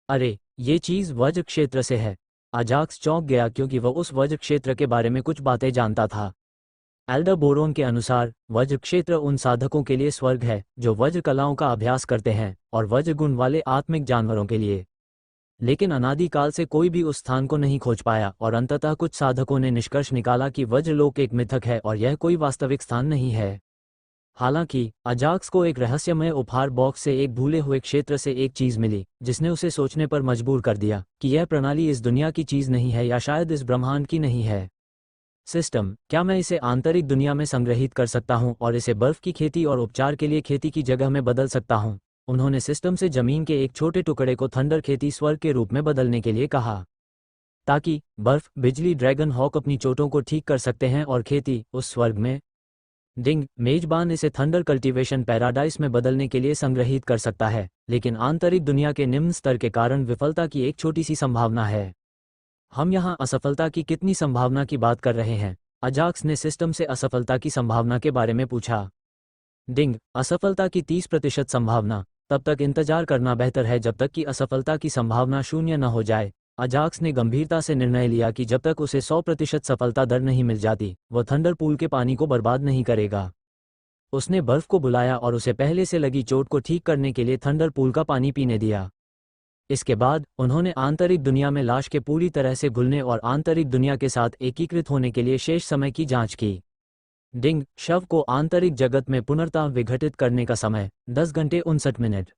अरे ये चीज वज्र क्षेत्र से है। अजाक्स चौंक गया क्योंकि वह उस वज्र क्षेत्र के बारे में कुछ बातें जानता था। एल्डर बोरोन के अनुसार वज्र क्षेत्र उन साधकों के लिए स्वर्ग है जो वज्र कलाओं का अभ्यास करते हैं और वज्र गुण वाले आत्मिक जानवरों के लिए। लेकिन अनादिकाल से कोई भी उस स्थान को नहीं खोज पाया और अंततः कुछ साधकों ने निष्कर्ष निकाला कि वज्रलोक एक मिथक है और यह कोई वास्तविक स्थान नहीं है। हालांकि अजाक्स को एक रहस्यमय उपहार बॉक्स से एक भूले हुए क्षेत्र से एक चीज मिली जिसने उसे सोचने पर मजबूर कर दिया कि यह प्रणाली इस दुनिया की चीज नहीं है या शायद इस ब्रह्मांड की नहीं है। सिस्टम क्या मैं इसे आंतरिक दुनिया में संग्रहित कर सकता हूं और इसे बर्फ की खेती और उपचार के लिए खेती की जगह में बदल सकता हूं? उन्होंने सिस्टम से जमीन के एक छोटे टुकड़े को थंडर खेती स्वर्ग के रूप में बदलने के लिए कहा ताकि बर्फ बिजली ड्रैगन हॉक अपनी चोटों को ठीक कर सकते हैं और खेती उस स्वर्ग में। डिंग मेजबान इसे थंडर कल्टीवेशन पैराडाइस में बदलने के लिए संग्रहित कर सकता है, लेकिन आंतरिक दुनिया के निम्न स्तर के कारण विफलता की एक छोटी सी संभावना है। हम यहाँ असफलता की कितनी संभावना की बात कर रहे हैं? अजाक्स ने सिस्टम से असफलता की संभावना के बारे में पूछा। डिंग असफलता की 30% संभावना। तब तक इंतजार करना बेहतर है जब तक कि असफलता की संभावना 0 न हो जाए। अजाक्स ने गंभीरता से निर्णय लिया कि जब तक उसे 100% सफलता दर नहीं मिल जाती, वह थंडर पूल के पानी को बर्बाद नहीं करेगा। उसने बर्फ को बुलाया और उसे पहले से लगी चोट को ठीक करने के लिए थंडर पूल का पानी पीने दिया। इसके बाद उन्होंने आंतरिक दुनिया में लाश के पूरी तरह से घुलने और आंतरिक दुनिया के साथ एकीकृत होने के लिए शेष समय की जांच की। डिंग, शव को आंतरिक जगत में पुनर्तः विघटित करने का समय 10 घंटे 59 मिनट।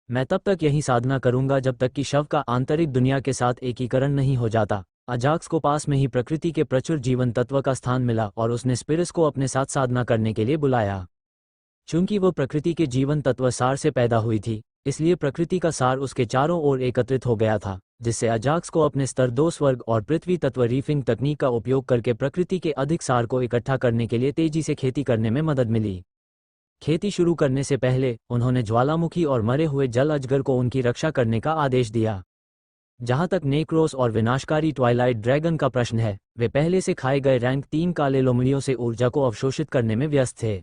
मैं तब तक यही साधना करूंगा जब तक कि शव का आंतरिक दुनिया के साथ एकीकरण नहीं हो जाता। अजाक्स को पास में ही प्रकृति के प्रचुर जीवन तत्व का स्थान मिला और उसने स्पिरिस को अपने साथ साधना करने के लिए बुलाया। चूंकि वो प्रकृति के जीवन तत्व सार से पैदा हुई थी, इसलिए प्रकृति का सार उसके चारों ओर एकत्रित हो गया था, जिससे अजाक्स को अपने स्तर 2 स्वर्ग और पृथ्वी तत्व रीफिंग तकनीक का उपयोग करके प्रकृति के अधिक सार को इकट्ठा करने के लिए तेजी से खेती करने में मदद मिली। खेती शुरू करने से पहले उन्होंने ज्वालामुखी और मरे हुए जल अजगर को उनकी रक्षा करने का आदेश दिया। जहां तक नेक्रोस और विनाशकारी ट्वाइलाइट ड्रैगन का प्रश्न है, वे पहले से खाए गए रैंक 3 काले लोमड़ियों से ऊर्जा को अवशोषित करने में व्यस्त थे।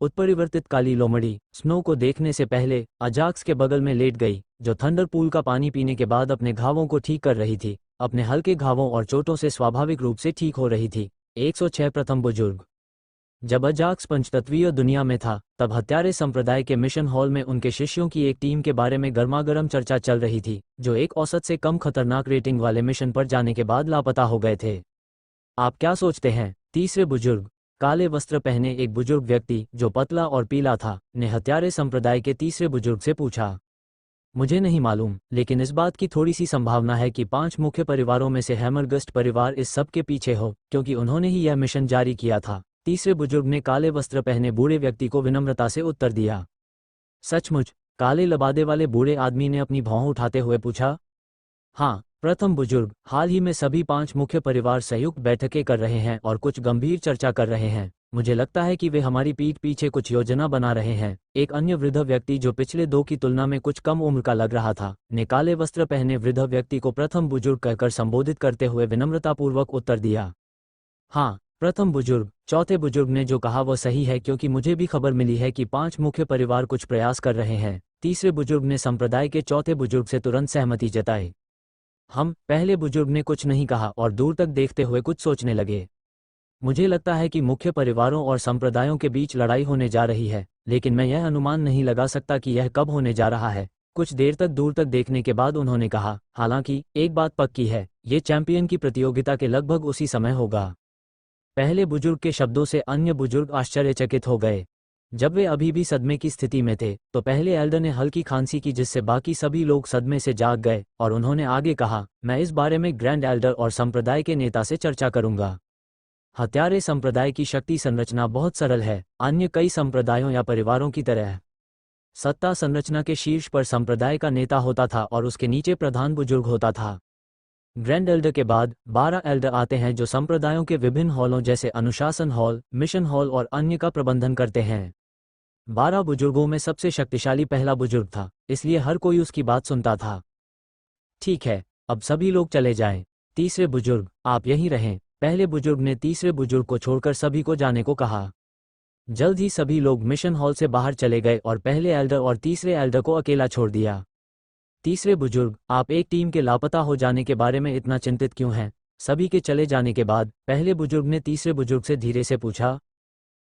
उत्परिवर्तित काली लोमड़ी स्नो को देखने से पहले अजाक्स के बगल में लेट गई, जो थंडर पूल का पानी पीने के बाद अपने घावों को ठीक कर रही थी, अपने हल्के घावों और चोटों से स्वाभाविक रूप से ठीक हो रही थी। 106 प्रथम बुजुर्ग। जब अजाक्स पंचतत्वीय दुनिया में था, तब हत्यारे संप्रदाय के मिशन हॉल में उनके शिष्यों की एक टीम के बारे में गर्मागर्म चर्चा चल रही थी, जो एक औसत से कम खतरनाक रेटिंग वाले मिशन पर जाने के बाद लापता हो गए थे। आप क्या सोचते हैं? तीसरे बुजुर्ग। काले वस्त्र पहने एक बुजुर्ग व्यक्ति, जो पतला और पीला था, ने हत्यारे संप्रदाय के तीसरे बुजुर्ग से पूछा। मुझे नहीं मालूम, लेकिन इस बात की थोड़ी सी संभावना है कि 5 मुख्य परिवारों में से हैमरगस्ट परिवार इस सब के पीछे हो, क्योंकि उन्होंने ही यह मिशन जारी किया था। तीसरे बुजुर्ग ने काले वस्त्र पहने बूढ़े व्यक्ति को विनम्रता से उत्तर दिया। सचमुच? काले लबादे वाले बूढ़े आदमी ने अपनी भौं उठाते हुए पूछा। हाँ, प्रथम बुजुर्ग, हाल ही में सभी 5 मुख्य परिवार संयुक्त बैठकें कर रहे हैं और कुछ गंभीर चर्चा कर रहे हैं। मुझे लगता है कि वे हमारी पीठ पीछे कुछ योजना बना रहे हैं। एक अन्य वृद्ध व्यक्ति, जो पिछले 2 की तुलना में कुछ कम उम्र का लग रहा था, ने काले वस्त्र पहने वृद्ध व्यक्ति को प्रथम बुजुर्ग कहकर संबोधित करते हुए विनम्रतापूर्वक उत्तर दिया। हाँ, प्रथम बुजुर्ग। चौथे बुजुर्ग ने जो कहा वह सही है, क्योंकि मुझे भी खबर मिली है कि 5 मुख्य परिवार कुछ प्रयास कर रहे हैं। तीसरे बुजुर्ग ने संप्रदाय के चौथे बुजुर्ग से तुरंत सहमति जताई। पहले बुजुर्ग ने कुछ नहीं कहा और दूर तक देखते हुए कुछ सोचने लगे। मुझे लगता है कि मुख्य परिवारों और संप्रदायों के बीच लड़ाई होने जा रही है, लेकिन मैं यह अनुमान नहीं लगा सकता कि यह कब होने जा रहा है। कुछ देर तक दूर तक देखने के बाद उन्होंने कहा, हालांकि एक बात पक्की है, ये चैंपियन की प्रतियोगिता के लगभग उसी समय होगा। पहले बुजुर्ग के शब्दों से अन्य बुजुर्ग आश्चर्यचकित हो गए। जब वे अभी भी सदमे की स्थिति में थे, तो पहले एल्डर ने हल्की खांसी की, जिससे बाकी सभी लोग सदमे से जाग गए, और उन्होंने आगे कहा, मैं इस बारे में ग्रैंड एल्डर और संप्रदाय के नेता से चर्चा करूंगा। हत्यारे संप्रदाय की शक्ति संरचना बहुत सरल है, अन्य कई संप्रदायों या परिवारों की तरह। सत्ता संरचना के शीर्ष पर संप्रदाय का नेता होता था और उसके नीचे प्रधान बुजुर्ग होता था। ग्रैंड एल्डर के बाद 12 एल्डर आते हैं, जो संप्रदायों के विभिन्न हॉलों जैसे अनुशासन हॉल, मिशन हॉल और अन्य का प्रबंधन करते हैं। 12 बुजुर्गों में सबसे शक्तिशाली पहला बुजुर्ग था, इसलिए हर कोई उसकी बात सुनता था। ठीक है, अब सभी लोग चले जाएं। तीसरे बुजुर्ग, आप यहीं रहें। पहले बुजुर्ग ने तीसरे बुजुर्ग को छोड़कर सभी को जाने को कहा। जल्द ही सभी लोग मिशन हॉल से बाहर चले गए और पहले एल्डर और तीसरे एल्डर को अकेला छोड़ दिया। तीसरे बुजुर्ग, आप एक टीम के लापता हो जाने के बारे में इतना चिंतित क्यों हैं? सभी के चले जाने के बाद पहले बुजुर्ग ने तीसरे बुजुर्ग से धीरे से पूछा।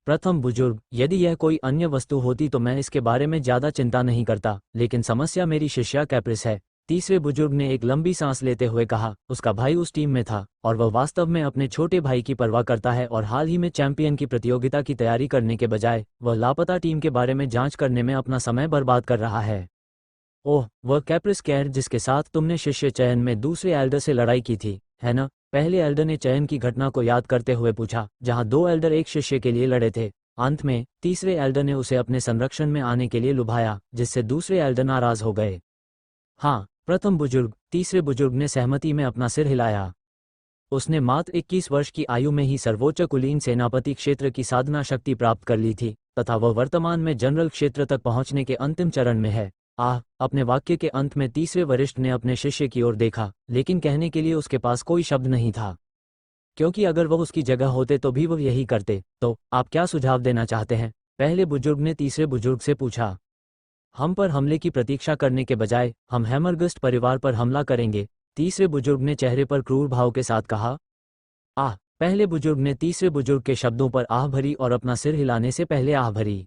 प्रथम बुजुर्ग, यदि यह कोई अन्य वस्तु होती तो मैं इसके बारे में ज्यादा चिंता नहीं करता, लेकिन समस्या मेरी शिष्या कैप्रिस है। तीसरे बुजुर्ग ने एक लंबी सांस लेते हुए कहा। उसका भाई उस टीम में था और वह वास्तव में अपने छोटे भाई की परवाह करता है, और हाल ही में चैंपियन की प्रतियोगिता की तैयारी करने के बजाय वह लापता टीम के बारे में जांच करने में अपना समय बर्बाद कर रहा है। ओह, वह कैप्रिस कैर जिसके साथ तुमने शिष्य चयन में दूसरे एल्डर से लड़ाई की थी, है ना? पहले एल्डर ने चयन की घटना को याद करते हुए पूछा, जहां 2 एल्डर एक शिष्य के लिए लड़े थे। अंत में तीसरे एल्डर ने उसे अपने संरक्षण में आने के लिए लुभाया, जिससे दूसरे एल्डर नाराज हो गए। हाँ, प्रथम बुजुर्ग। तीसरे बुजुर्ग ने सहमति में अपना सिर हिलाया। उसने मात्र 21 वर्ष की आयु में ही सर्वोच्च कुलीन सेनापति क्षेत्र की साधना शक्ति प्राप्त कर ली थी, तथा वह वर्तमान में जनरल क्षेत्र तक पहुंचने के अंतिम चरण में है। अपने वाक्य के अंत में तीसरे वरिष्ठ ने अपने शिष्य की ओर देखा, लेकिन कहने के लिए उसके पास कोई शब्द नहीं था, क्योंकि अगर वह उसकी जगह होते तो भी वह यही करते। तो आप क्या सुझाव देना चाहते हैं? पहले बुजुर्ग ने तीसरे बुजुर्ग से पूछा। हम पर हमले की प्रतीक्षा करने के बजाय हम हैमरगस्ट परिवार पर हमला करेंगे। तीसरे बुजुर्ग ने चेहरे पर क्रूर भाव के साथ कहा। आह। पहले बुजुर्ग ने तीसरे बुजुर्ग के शब्दों पर आह भरी और अपना सिर हिलाने से पहले आह भरी।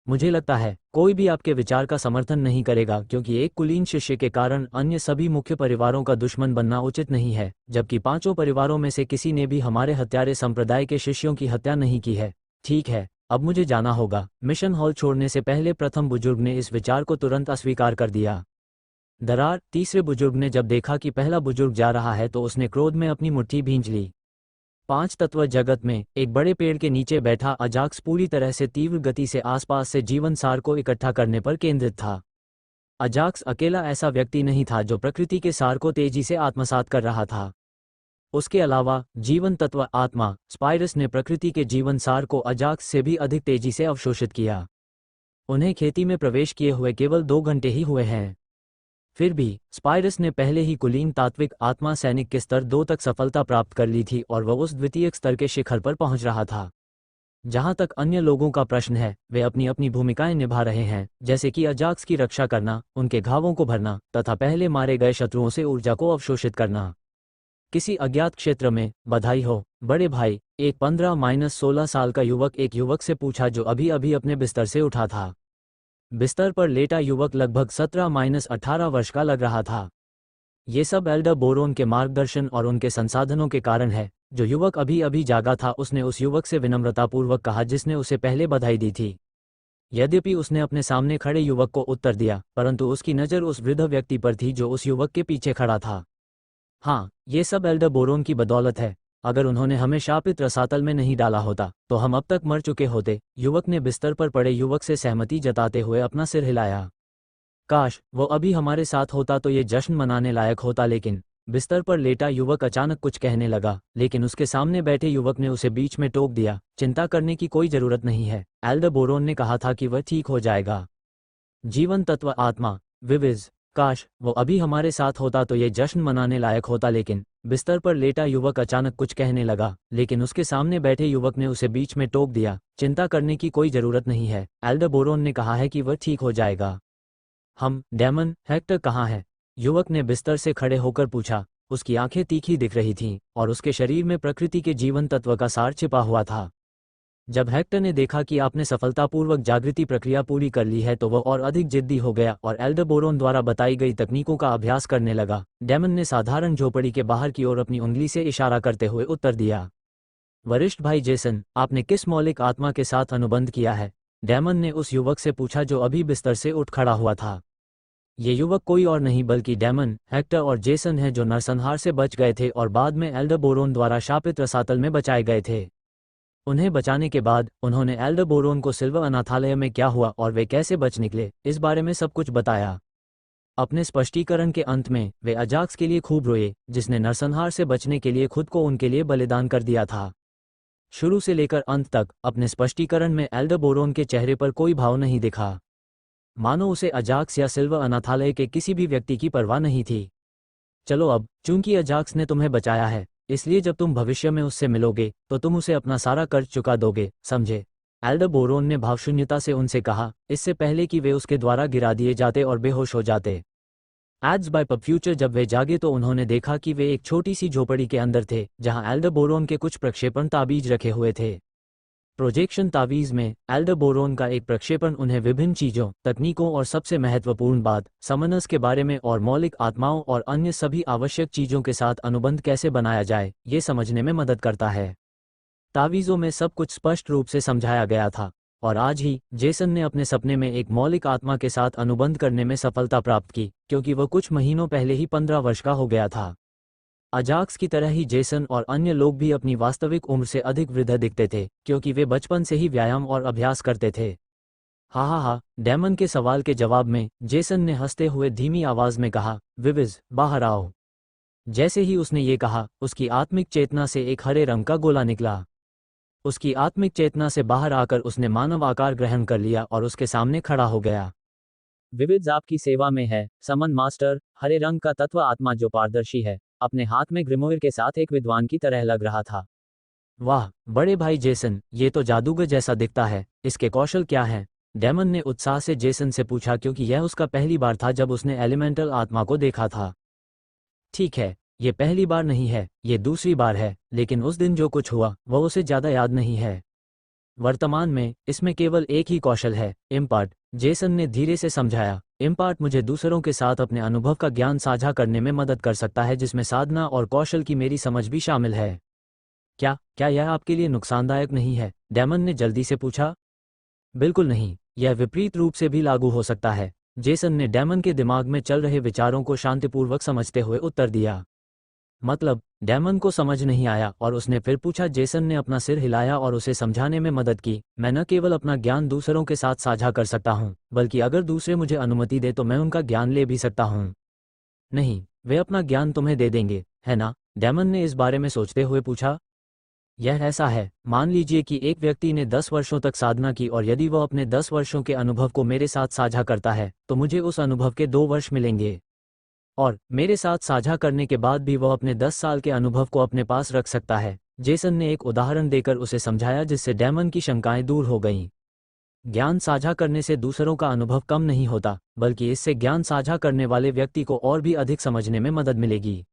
मुझे लगता है कोई भी आपके विचार का समर्थन नहीं करेगा, क्योंकि एक कुलीन शिष्य के कारण अन्य सभी मुख्य परिवारों का दुश्मन बनना उचित नहीं है, जबकि पांचों परिवारों में से किसी ने भी हमारे हत्यारे संप्रदाय के शिष्यों की हत्या नहीं की है। ठीक है, अब मुझे जाना होगा। मिशन हॉल छोड़ने से पहले प्रथम बुजुर्ग ने इस विचार को तुरंत अस्वीकार कर दिया। दरार। तीसरे बुजुर्ग ने जब देखा कि पहला बुजुर्ग जा रहा है तो उसने क्रोध में अपनी मुट्ठी भींच ली। पांच तत्व जगत में एक बड़े पेड़ के नीचे बैठा अजाक्स पूरी तरह से तीव्र गति से आसपास से जीवन सार को इकट्ठा करने पर केंद्रित था। अजाक्स अकेला ऐसा व्यक्ति नहीं था जो प्रकृति के सार को तेजी से आत्मसात कर रहा था। उसके अलावा जीवन तत्व आत्मा स्पाइरस ने प्रकृति के जीवन सार को अजाक्स से भी अधिक तेजी से अवशोषित किया। उन्हें खेती में प्रवेश किए हुए केवल 2 घंटे ही हुए हैं। फिर भी स्पाइरस ने पहले ही कुलीन तात्विक आत्मा सैनिक के स्तर 2 तक सफलता प्राप्त कर ली थी और वह उस द्वितीयक स्तर के शिखर पर पहुंच रहा था। जहां तक अन्य लोगों का प्रश्न है, वे अपनी अपनी भूमिकाएं निभा रहे हैं, जैसे कि अजाक्स की रक्षा करना, उनके घावों को भरना तथा पहले मारे गए शत्रुओं से ऊर्जा को अवशोषित करना। किसी अज्ञात क्षेत्र में, बधाई हो बड़े भाई, एक 15-16 साल का युवक एक युवक से पूछा जो अभी अभी अपने बिस्तर से उठा था। बिस्तर पर लेटा युवक लगभग 17-18 वर्ष का लग रहा था। ये सब एल्डर बोरोन के मार्गदर्शन और उनके संसाधनों के कारण है। जो युवक अभी अभी जागा था उसने उस युवक से विनम्रतापूर्वक कहा जिसने उसे पहले बधाई दी थी। यद्यपि उसने अपने सामने खड़े युवक को उत्तर दिया, परंतु उसकी नज़र उस वृद्ध व्यक्ति पर थी जो उस युवक के पीछे खड़ा था। हाँ, ये सब एल्डर बोरोन की बदौलत है। अगर उन्होंने हमें शापित रसातल में नहीं डाला होता तो हम अब तक मर चुके होते। युवक ने बिस्तर पर पड़े युवक से सहमति जताते हुए अपना सिर हिलाया। काश वो अभी हमारे साथ होता तो ये जश्न मनाने लायक होता, लेकिन बिस्तर पर लेटा युवक अचानक कुछ कहने लगा, लेकिन उसके सामने बैठे युवक ने उसे बीच में टोक दिया। चिंता करने की कोई जरूरत नहीं है, एल्डर बोरोन ने कहा था कि वह ठीक हो जाएगा। जीवन तत्व आत्मा विविज। काश वो अभी हमारे साथ होता तो ये जश्न मनाने लायक होता, लेकिन बिस्तर पर लेटा युवक अचानक कुछ कहने लगा, लेकिन उसके सामने बैठे युवक ने उसे बीच में टोक दिया। चिंता करने की कोई जरूरत नहीं है, एल्डर बोरोन ने कहा है कि वह ठीक हो जाएगा। हम डेमन हेक्टर कहाँ है? युवक ने बिस्तर से खड़े होकर पूछा। उसकी आंखें तीखी दिख रही थीं और उसके शरीर में प्रकृति के जीवन तत्व का सार छिपा हुआ था। जब हेक्टर ने देखा कि आपने सफलतापूर्वक जागृति प्रक्रिया पूरी कर ली है तो वह और अधिक जिद्दी हो गया और एल्डर बोरोन द्वारा बताई गई तकनीकों का अभ्यास करने लगा। डेमन ने साधारण झोपड़ी के बाहर की ओर अपनी उंगली से इशारा करते हुए उत्तर दिया। वरिष्ठ भाई जेसन, आपने किस मौलिक आत्मा के साथ अनुबंध किया है? डेमन ने उस युवक से पूछा जो अभी बिस्तर से उठ खड़ा हुआ था। ये युवक कोई और नहीं बल्कि डेमन, हेक्टर और जेसन है जो नरसंहार से बच गए थे और बाद में एल्डर बोरोन द्वारा शापित रसातल में बचाए गए थे। उन्हें बचाने के बाद उन्होंने एल्डर बोरोन को सिल्वर अनाथालय में क्या हुआ और वे कैसे बच निकले इस बारे में सब कुछ बताया। अपने स्पष्टीकरण के अंत में वे अजाक्स के लिए खूब रोए, जिसने नरसंहार से बचने के लिए खुद को उनके लिए बलिदान कर दिया था। शुरू से लेकर अंत तक अपने स्पष्टीकरण में एल्डर बोरोन के चेहरे पर कोई भाव नहीं दिखा, मानो उसे अजाक्स या सिल्वर अनाथालय के किसी भी व्यक्ति की परवाह नहीं थी। चलो अब, चूंकि अजाक्स ने तुम्हें बचाया है, इसलिए जब तुम भविष्य में उससे मिलोगे तो तुम उसे अपना सारा कर्ज चुका दोगे, समझे? एल्डर बोरोन ने भावशून्यता से उनसे कहा, इससे पहले कि वे उसके द्वारा गिरा दिए जाते और बेहोश हो जाते। Ads by pub future. जब वे जागे तो उन्होंने देखा कि वे एक छोटी सी झोपड़ी के अंदर थे जहां एल्डर बोरोन के कुछ प्रक्षेपण ताबीज रखे हुए थे। प्रोजेक्शन तावीज़ में एल्डर बोरोन का एक प्रक्षेपण उन्हें विभिन्न चीज़ों, तकनीकों और सबसे महत्वपूर्ण बात, समनस के बारे में और मौलिक आत्माओं और अन्य सभी आवश्यक चीज़ों के साथ अनुबंध कैसे बनाया जाए, ये समझने में मदद करता है। तावीज़ों में सब कुछ स्पष्ट रूप से समझाया गया था, और आज ही जेसन ने अपने सपने में एक मौलिक आत्मा के साथ अनुबंध करने में सफलता प्राप्त की, क्योंकि वह कुछ महीनों पहले ही 15 वर्ष का हो गया था। अजाक्स की तरह ही जेसन और अन्य लोग भी अपनी वास्तविक उम्र से अधिक वृद्ध दिखते थे, क्योंकि वे बचपन से ही व्यायाम और अभ्यास करते थे। हा हा हा। डेमन के सवाल के जवाब में जेसन ने हंसते हुए धीमी आवाज में कहा, विविज, बाहर आओ। जैसे ही उसने ये कहा, उसकी आत्मिक चेतना से एक हरे रंग का गोला निकला। उसकी आत्मिक चेतना से बाहर आकर उसने मानव आकार ग्रहण कर लिया और उसके सामने खड़ा हो गया। विविज आपकी सेवा में है, समन मास्टर। हरे रंग का तत्व आत्मा जो पारदर्शी है, अपने हाथ में ग्रिमोयर के साथ एक विद्वान की तरह लग रहा था। वाह बड़े भाई जेसन, ये तो जादूगर जैसा दिखता है। इसके कौशल क्या हैं? डेमन ने उत्साह से जेसन से पूछा, क्योंकि यह उसका पहली बार था जब उसने एलिमेंटल आत्मा को देखा था। ठीक है, ये पहली बार नहीं है, ये दूसरी बार है, लेकिन उस दिन जो कुछ हुआ वह उसे ज़्यादा याद नहीं है। वर्तमान में इसमें केवल एक ही कौशल है, इम्पार्ट। जेसन ने धीरे से समझाया, इम्पार्ट मुझे दूसरों के साथ अपने अनुभव का ज्ञान साझा करने में मदद कर सकता है, जिसमें साधना और कौशल की मेरी समझ भी शामिल है। क्या क्या यह आपके लिए नुकसानदायक नहीं है? डैमन ने जल्दी से पूछा। बिल्कुल नहीं, यह विपरीत रूप से भी लागू हो सकता है। जेसन ने डैमन के दिमाग में चल रहे विचारों को शांतिपूर्वक समझते हुए उत्तर दिया। मतलब? डैमन को समझ नहीं आया और उसने फिर पूछा। जेसन ने अपना सिर हिलाया और उसे समझाने में मदद की, मैं न केवल अपना ज्ञान दूसरों के साथ साझा कर सकता हूँ, बल्कि अगर दूसरे मुझे अनुमति दे तो मैं उनका ज्ञान ले भी सकता हूँ। नहीं, वे अपना ज्ञान तुम्हें दे देंगे, है ना? डैमन ने इस बारे में सोचते हुए पूछा। यह ऐसा है, मान लीजिए कि एक व्यक्ति ने 10 वर्षों तक साधना की और यदि वह अपने 10 वर्षों के अनुभव को मेरे साथ साझा करता है तो मुझे उस अनुभव के 2 वर्ष मिलेंगे। और मेरे साथ साझा करने के बाद भी वह अपने 10 साल के अनुभव को अपने पास रख सकता है। जेसन ने एक उदाहरण देकर उसे समझाया, जिससे डैमन की शंकाएं दूर हो गईं। ज्ञान साझा करने से दूसरों का अनुभव कम नहीं होता, बल्कि इससे ज्ञान साझा करने वाले व्यक्ति को और भी अधिक समझने में मदद मिलेगी।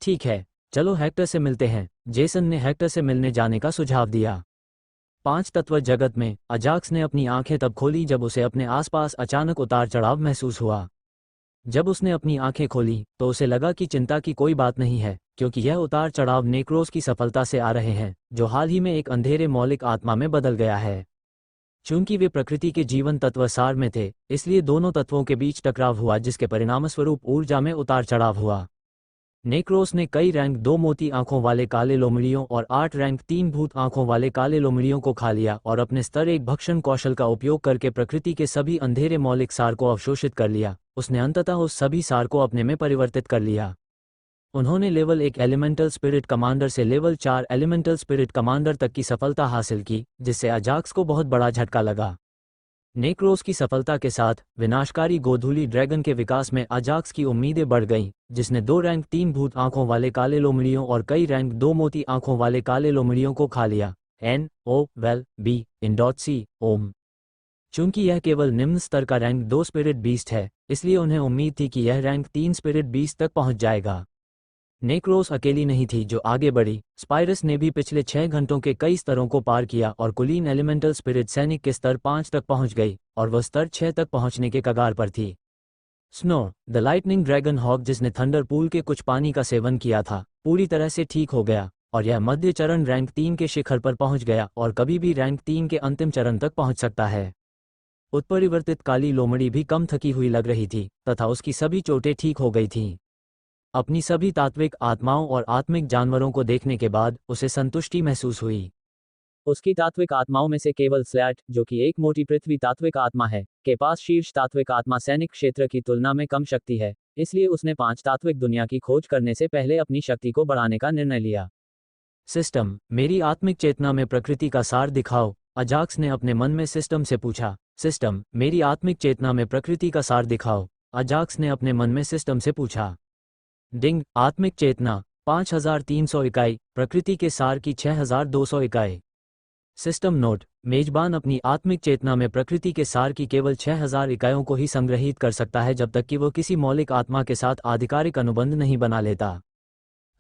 ठीक है, चलो हेक्टर से मिलते हैं। जेसन ने हेक्टर से मिलने जाने का सुझाव दिया। 5 तत्व जगत में अजाक्स ने अपनी आंखें तब खोली जब उसे अपने आसपास अचानक उतार चढ़ाव महसूस हुआ। जब उसने अपनी आंखें खोली तो उसे लगा कि चिंता की कोई बात नहीं है, क्योंकि यह उतार चढ़ाव नेक्रोस की सफलता से आ रहे हैं, जो हाल ही में एक अंधेरे मौलिक आत्मा में बदल गया है। चूंकि वे प्रकृति के जीवन तत्व सार में थे, इसलिए दोनों तत्वों के बीच टकराव हुआ, जिसके परिणामस्वरूप ऊर्जा में उतार चढ़ाव हुआ। नेक्रोस ने कई रैंक 2 मोती आंखों वाले काले लोमड़ियों और 8 रैंक 3 भूत आंखों वाले काले लोमड़ियों को खा लिया और अपने स्तर 1 भक्षण कौशल का उपयोग करके प्रकृति के सभी अंधेरे मौलिक सार को अवशोषित कर लिया। उसने अंततः उस सभी सार को अपने में परिवर्तित कर लिया। उन्होंने लेवल 1 एलिमेंटल स्पिरिट कमांडर से लेवल 4 एलिमेंटल स्पिरिट कमांडर तक की सफलता हासिल की, जिससे अजाक्स को बहुत बड़ा झटका लगा। नेक्रोस की सफलता के साथ विनाशकारी गोधूली ड्रैगन के विकास में अजाक्स की उम्मीदें बढ़ गईं, जिसने 2 रैंक 3 भूत आंखों वाले काले लोमड़ियों और कई रैंक 2 मोती आंखों वाले काले लोमड़ियों को खा लिया। NOVEL-B ओम। चूंकि यह केवल निम्न स्तर का रैंक 2 स्पिरिट बीस्ट है, इसलिए उन्हें उम्मीद थी कि यह रैंक 3 स्पिरिट बीस्ट तक पहुंच जाएगा। नेक्रोस अकेली नहीं थी जो आगे बढ़ी। स्पाइरस ने भी पिछले 6 घंटों के कई स्तरों को पार किया और कुलीन एलिमेंटल स्पिरिट सैनिक के स्तर 5 तक पहुंच गई और वह स्तर 6 तक पहुंचने के कगार पर थी। Snow the lightning dragon hawk, जिसने थंडर पूल के कुछ पानी का सेवन किया था, पूरी तरह से ठीक हो गया और यह मध्य चरण रैंक 3 के शिखर पर पहुंच गया और कभी भी रैंक 3 के अंतिम चरण तक पहुंच सकता है। उत्परिवर्तित काली लोमड़ी भी कम थकी हुई लग रही थी तथा उसकी सभी चोटें ठीक हो गई थीं। अपनी सभी तात्विक आत्माओं और आत्मिक जानवरों को देखने के बाद उसे संतुष्टि महसूस हुई। उसकी तात्विक आत्माओं में से केवल स्लैट, जो कि एक मोटी पृथ्वी तात्विक आत्मा है, के पास शीर्ष तात्विक आत्मा सैनिक क्षेत्र की तुलना में कम शक्ति है, इसलिए उसने 5 तात्विक दुनिया की खोज करने से पहले अपनी शक्ति को बढ़ाने का निर्णय लिया। सिस्टम, मेरी आत्मिक चेतना में प्रकृति का सार दिखाओ, अजाक्स ने अपने मन में सिस्टम से पूछा। सिस्टम, मेरी आत्मिक चेतना में प्रकृति का सार दिखाओ, अजाक्स ने अपने मन में सिस्टम से पूछा। डिंग, आत्मिक चेतना 5300 इकाई, प्रकृति के सार की 6200 इकाई। सिस्टम नोट, मेजबान अपनी आत्मिक चेतना में प्रकृति के सार की केवल 6000 इकाइयों को ही संग्रहित कर सकता है जब तक कि वह किसी मौलिक आत्मा के साथ आधिकारिक अनुबंध नहीं बना लेता।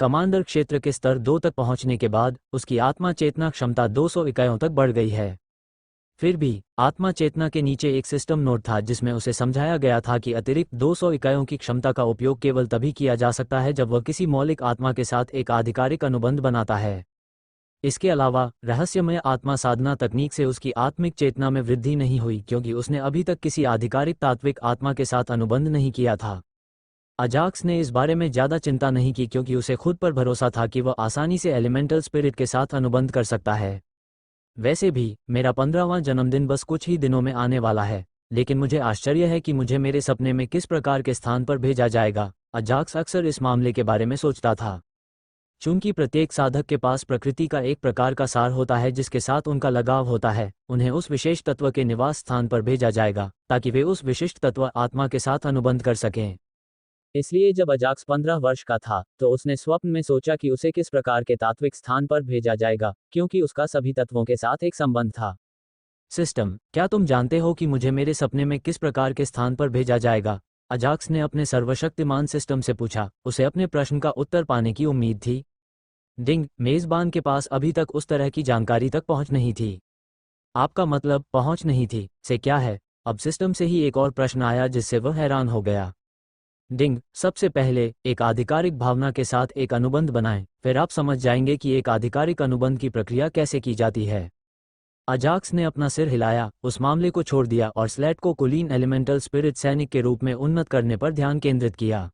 कमांडर क्षेत्र के स्तर 2 तक पहुंचने के बाद उसकी आत्मा चेतना क्षमता 200 इकाइयों तक बढ़ गई है। फिर भी आत्मा चेतना के नीचे एक सिस्टम नोट था जिसमें उसे समझाया गया था कि अतिरिक्त 200 इकाइयों की क्षमता का उपयोग केवल तभी किया जा सकता है जब वह किसी मौलिक आत्मा के साथ एक आधिकारिक अनुबंध बनाता है। इसके अलावा रहस्यमय आत्मा साधना तकनीक से उसकी आत्मिक चेतना में वृद्धि नहीं हुई, क्योंकि उसने अभी तक किसी आधिकारिक तात्विक आत्मा के साथ अनुबंध नहीं किया था। अजाक्स ने इस बारे में ज़्यादा चिंता नहीं की, क्योंकि उसे खुद पर भरोसा था कि वह आसानी से एलिमेंटल स्पिरिट के साथ अनुबंध कर सकता है। वैसे भी मेरा 15वां जन्मदिन बस कुछ ही दिनों में आने वाला है, लेकिन मुझे आश्चर्य है कि मुझे मेरे सपने में किस प्रकार के स्थान पर भेजा जाएगा। अजाक्स अक्सर इस मामले के बारे में सोचता था। चूंकि प्रत्येक साधक के पास प्रकृति का एक प्रकार का सार होता है जिसके साथ उनका लगाव होता है, उन्हें उस विशेष तत्व के निवास स्थान पर भेजा जाएगा ताकि वे उस विशिष्ट तत्व आत्मा के साथ अनुबंध कर सकें। इसलिए जब अजाक्स 15 वर्ष का था तो उसने स्वप्न में सोचा कि उसे किस प्रकार के तात्विक स्थान पर भेजा जाएगा, क्योंकि उसका सभी तत्वों के साथ एक संबंध था। सिस्टम, क्या तुम जानते हो कि मुझे मेरे सपने में किस प्रकार के स्थान पर भेजा जाएगा? अजाक्स ने अपने सर्वशक्तिमान सिस्टम से पूछा। उसे अपने प्रश्न का उत्तर पाने की उम्मीद थी। डिंग, मेज़बान के पास अभी तक उस तरह की जानकारी तक पहुंच नहीं थी। आपका मतलब पहुंच नहीं थी से क्या है? अब सिस्टम से ही एक और प्रश्न आया जिससे वह हैरान हो गया। डिंग, सबसे पहले एक आधिकारिक भावना के साथ एक अनुबंध बनाएं, फिर आप समझ जाएंगे कि एक आधिकारिक अनुबंध की प्रक्रिया कैसे की जाती है। अजाक्स ने अपना सिर हिलाया, उस मामले को छोड़ दिया और स्लेट को कुलीन एलिमेंटल स्पिरिट सैनिक के रूप में उन्नत करने पर ध्यान केंद्रित किया।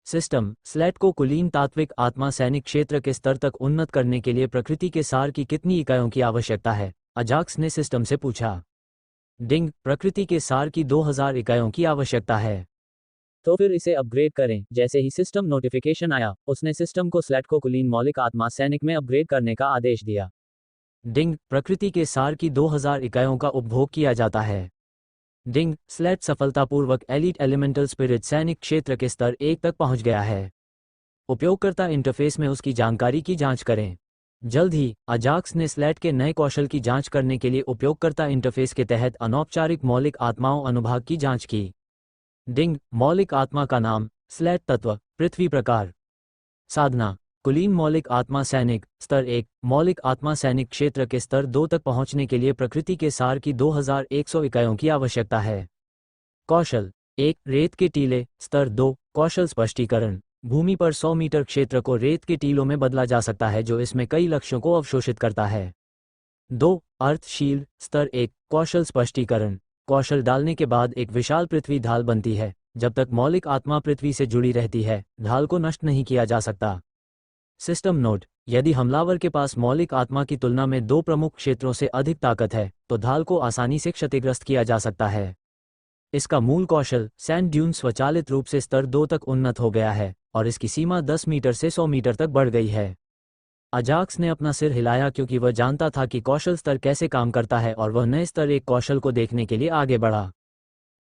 सिस्टम, स्लेट को कुलीन तात्विक आत्मा सैनिक क्षेत्र के स्तर तक उन्नत करने के लिए प्रकृति के सार की कितनी इकाइयों की आवश्यकता है? अजाक्स ने सिस्टम से पूछा। डिंग, प्रकृति के सार की 2000 इकाइयों की आवश्यकता है। तो फिर इसे अपग्रेड करें। जैसे ही सिस्टम नोटिफिकेशन आया, उसने सिस्टम को स्लेट को कुलीन मौलिक आत्मा सैनिक में अपग्रेड करने का आदेश दिया। डिंग, प्रकृति के सार की 2000 इकाइयों का उपभोग किया जाता है। डिंग, स्लेट सफलतापूर्वक एलीट एलिमेंटल स्पिरिट सैनिक क्षेत्र के स्तर 1 तक पहुंच गया है। उपयोगकर्ता इंटरफेस में उसकी जानकारी की जांच करें। जल्द ही अजाक्स ने स्लेट के नए कौशल की जांच करने के लिए उपयोगकर्ता इंटरफेस के तहत अनौपचारिक मौलिक आत्माओं अनुभाग की जांच की। डिंग, मौलिक आत्मा का नाम, स्लेट तत्व, पृथ्वी प्रकार। साधना, कुलीन मौलिक आत्मा सैनिक, स्तर 1, मौलिक आत्मा सैनिक क्षेत्र के स्तर 2 तक पहुंचने के लिए प्रकृति के सार की 2100 इकाइयों की आवश्यकता है। कौशल 1, रेत के टीले, स्तर 2, कौशल स्पष्टीकरण। भूमि पर 100 मीटर क्षेत्र को रेत के टीलों में बदला जा सकता है जो इसमें कई लक्ष्यों को अवशोषित करता है। 2, अर्थ शील्ड, स्तर 1, कौशल स्पष्टीकरण। कौशल डालने के बाद एक विशाल पृथ्वी ढाल बनती है। जब तक मौलिक आत्मा पृथ्वी से जुड़ी रहती है, ढाल को नष्ट नहीं किया जा सकता। सिस्टम नोट, यदि हमलावर के पास मौलिक आत्मा की तुलना में 2 प्रमुख क्षेत्रों से अधिक ताकत है, तो ढाल को आसानी से क्षतिग्रस्त किया जा सकता है। इसका मूल कौशल सैंड ड्यून स्वचालित रूप से स्तर 2 तक उन्नत हो गया है और इसकी सीमा 10 मीटर से 100 मीटर तक बढ़ गई है। अजाक्स ने अपना सिर हिलाया क्योंकि वह जानता था कि कौशल स्तर कैसे काम करता है और वह नए स्तर 1 कौशल को देखने के लिए आगे बढ़ा।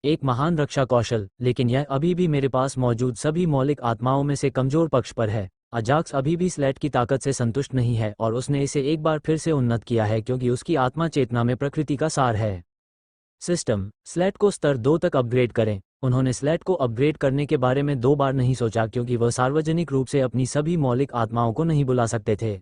एक महान रक्षा कौशल, लेकिन यह अभी भी मेरे पास मौजूद सभी मौलिक आत्माओं में से कमजोर पक्ष पर है। अजाक्स अभी भी स्लेट की ताकत से संतुष्ट नहीं है और उसने इसे एक बार फिर से उन्नत किया है क्योंकि उसकी आत्मा चेतना में प्रकृति का सार है। सिस्टम, स्लेट को स्तर 2 तक अपग्रेड करें। उन्होंने स्लेट को अपग्रेड करने के बारे में 2 बार नहीं सोचा क्योंकि वह सार्वजनिक रूप से अपनी सभी मौलिक आत्माओं को नहीं बुला सकते थे।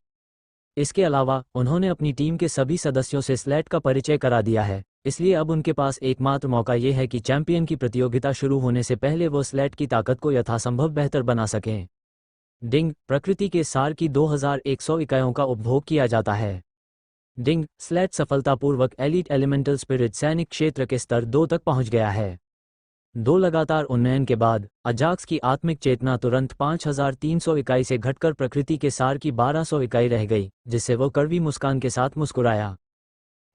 इसके अलावा उन्होंने अपनी टीम के सभी सदस्यों से स्लेट का परिचय करा दिया है, इसलिए अब उनके पास एकमात्र मौका यह है कि चैंपियन की प्रतियोगिता शुरू होने से पहले वो स्लेट की ताकत को यथासंभव बेहतर बना सकें। डिंग, प्रकृति के सार की 2100 इकाइयों का उपभोग किया जाता है। डिंग, स्लेट सफलतापूर्वक एलीट एलिमेंटल स्पिरिट सैनिक क्षेत्र के स्तर 2 तक पहुंच गया है। 2 लगातार उन्नयन के बाद अजाक्स की आत्मिक चेतना तुरंत 5300 इकाई से घटकर प्रकृति के सार की 1200 इकाई रह गई, जिससे वो कड़वी मुस्कान के साथ मुस्कुराया।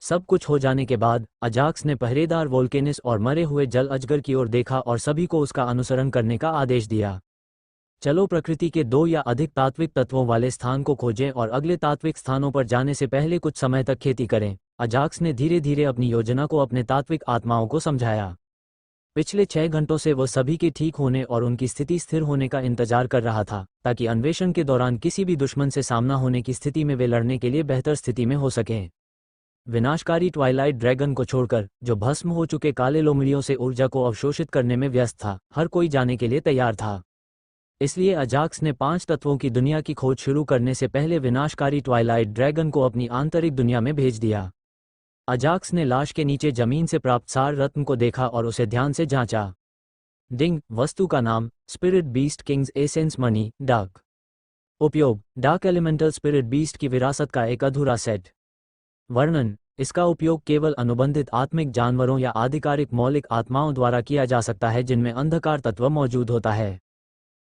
सब कुछ हो जाने के बाद अजाक्स ने पहरेदार वोल्केनिस और मरे हुए जल अजगर की ओर देखा और सभी को उसका अनुसरण करने का आदेश दिया। चलो प्रकृति के 2 या अधिक तात्विक तत्वों वाले स्थान को खोजें और अगले तात्विक स्थानों पर जाने से पहले कुछ समय तक खेती करें। अजाक्स ने धीरे धीरे अपनी योजना को अपने तात्विक आत्माओं को समझाया। पिछले 6 घंटों से वह सभी के ठीक होने और उनकी स्थिति स्थिर होने का इंतजार कर रहा था, ताकि अन्वेषण के दौरान किसी भी दुश्मन से सामना होने की स्थिति में वे लड़ने के लिए बेहतर स्थिति में हो सकें। विनाशकारी ट्वाइलाइट ड्रैगन को छोड़कर, जो भस्म हो चुके काले लोमड़ियों से ऊर्जा को अवशोषित करने में व्यस्त था, हर कोई जाने के लिए तैयार था। इसलिए अजाक्स ने 5 तत्वों की दुनिया की खोज शुरू करने से पहले विनाशकारी ट्वाइलाइट ड्रैगन को अपनी आंतरिक दुनिया में भेज दिया। अजाक्स ने लाश के नीचे जमीन से प्राप्त सार रत्न को देखा और उसे ध्यान से जांचा। डिंग, वस्तु का नाम, spirit beast Kings essence money, dark. उपयोग, डार्क एलिमेंटल स्पिरिट बीस्ट की विरासत का एक अधूरा सेट। वर्णन, इसका उपयोग केवल अनुबंधित आत्मिक जानवरों या आधिकारिक मौलिक आत्माओं द्वारा किया जा सकता है जिनमें अंधकार तत्व मौजूद होता है।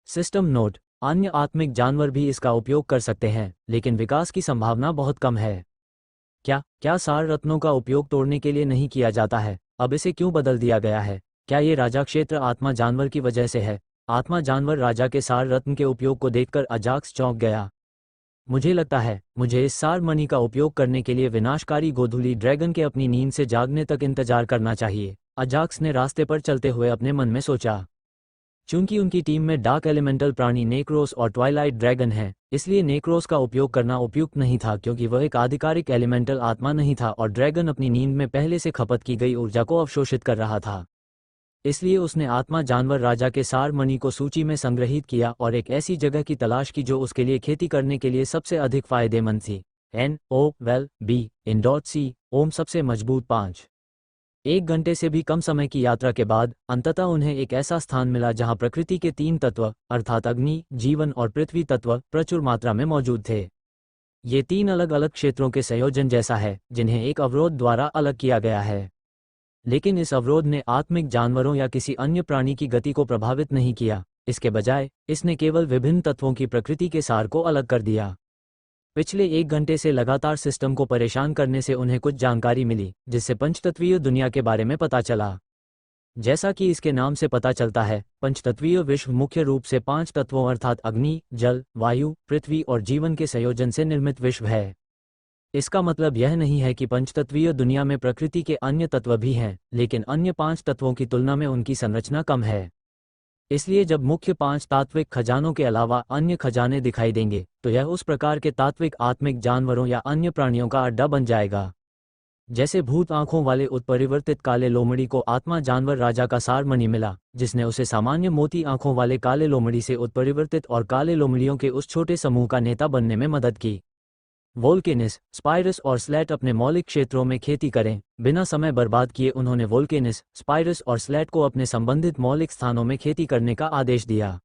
सिस्टम नोट, अन्य आत्मिक जानवर भी इसका उपयोग कर सकते हैं, लेकिन विकास की संभावना बहुत कम है। क्या सार रत्नों का उपयोग तोड़ने के लिए नहीं किया जाता है? अब इसे क्यों बदल दिया गया है? क्या ये राजा क्षेत्र आत्मा जानवर की वजह से है? आत्मा जानवर राजा के सार रत्न के उपयोग को देखकर अजाक्स चौंक गया। मुझे लगता है मुझे इस सार मणि का उपयोग करने के लिए विनाशकारी गोधूली ड्रैगन के अपनी नींद से जागने तक इंतजार करना चाहिए, अजाक्स ने रास्ते पर चलते हुए अपने मन में सोचा। चूंकि उनकी टीम में डार्क एलिमेंटल प्राणी नेक्रोस और ट्वाइलाइट ड्रैगन हैं, इसलिए नेक्रोस का उपयोग करना उपयुक्त नहीं था क्योंकि वह एक आधिकारिक एलिमेंटल आत्मा नहीं था और ड्रैगन अपनी नींद में पहले से खपत की गई ऊर्जा को अवशोषित कर रहा था। इसलिए उसने आत्मा जानवर राजा के सार मणि को सूची में संग्रहित किया और एक ऐसी जगह की तलाश की जो उसके लिए खेती करने के लिए सबसे अधिक फायदेमंद थी। NOVEL-B ओम सबसे मजबूत 5। 1 घंटे से भी कम समय की यात्रा के बाद अंततः उन्हें एक ऐसा स्थान मिला जहां प्रकृति के 3 तत्व अर्थात अग्नि, जीवन और पृथ्वी तत्व प्रचुर मात्रा में मौजूद थे। ये 3 अलग अलग क्षेत्रों के संयोजन जैसा है जिन्हें एक अवरोध द्वारा अलग किया गया है। लेकिन इस अवरोध ने आत्मिक जानवरों या किसी अन्य प्राणी की गति को प्रभावित नहीं किया, इसके बजाय इसने केवल विभिन्न तत्वों की प्रकृति के सार को अलग कर दिया। पिछले 1 घंटे से लगातार सिस्टम को परेशान करने से उन्हें कुछ जानकारी मिली जिससे पंचतत्वीय दुनिया के बारे में पता चला। जैसा कि इसके नाम से पता चलता है, पंचतत्वीय विश्व मुख्य रूप से 5 तत्वों अर्थात अग्नि, जल, वायु, पृथ्वी और जीवन के संयोजन से निर्मित विश्व है। इसका मतलब यह नहीं है कि पंचतत्वीय दुनिया में प्रकृति के अन्य तत्व भी हैं, लेकिन अन्य 5 तत्वों की तुलना में उनकी संरचना कम है। इसलिए जब मुख्य 5 तात्विक खजानों के अलावा अन्य खजाने दिखाई देंगे तो यह उस प्रकार के तात्विक आत्मिक जानवरों या अन्य प्राणियों का अड्डा बन जाएगा। जैसे भूत आंखों वाले उत्परिवर्तित काले लोमड़ी को आत्मा जानवर राजा का सार मणि मिला, जिसने उसे सामान्य मोती आंखों वाले काले लोमड़ी से उत्परिवर्तित और काले लोमड़ियों के उस छोटे समूह का नेता बनने में मदद की। वोल्केनिस, स्पाइरस और स्लैट अपने मौलिक क्षेत्रों में खेती करें। बिना समय बर्बाद किए उन्होंने वोल्केनिस, स्पाइरस और स्लैट को अपने संबंधित मौलिक स्थानों में खेती करने का आदेश दिया।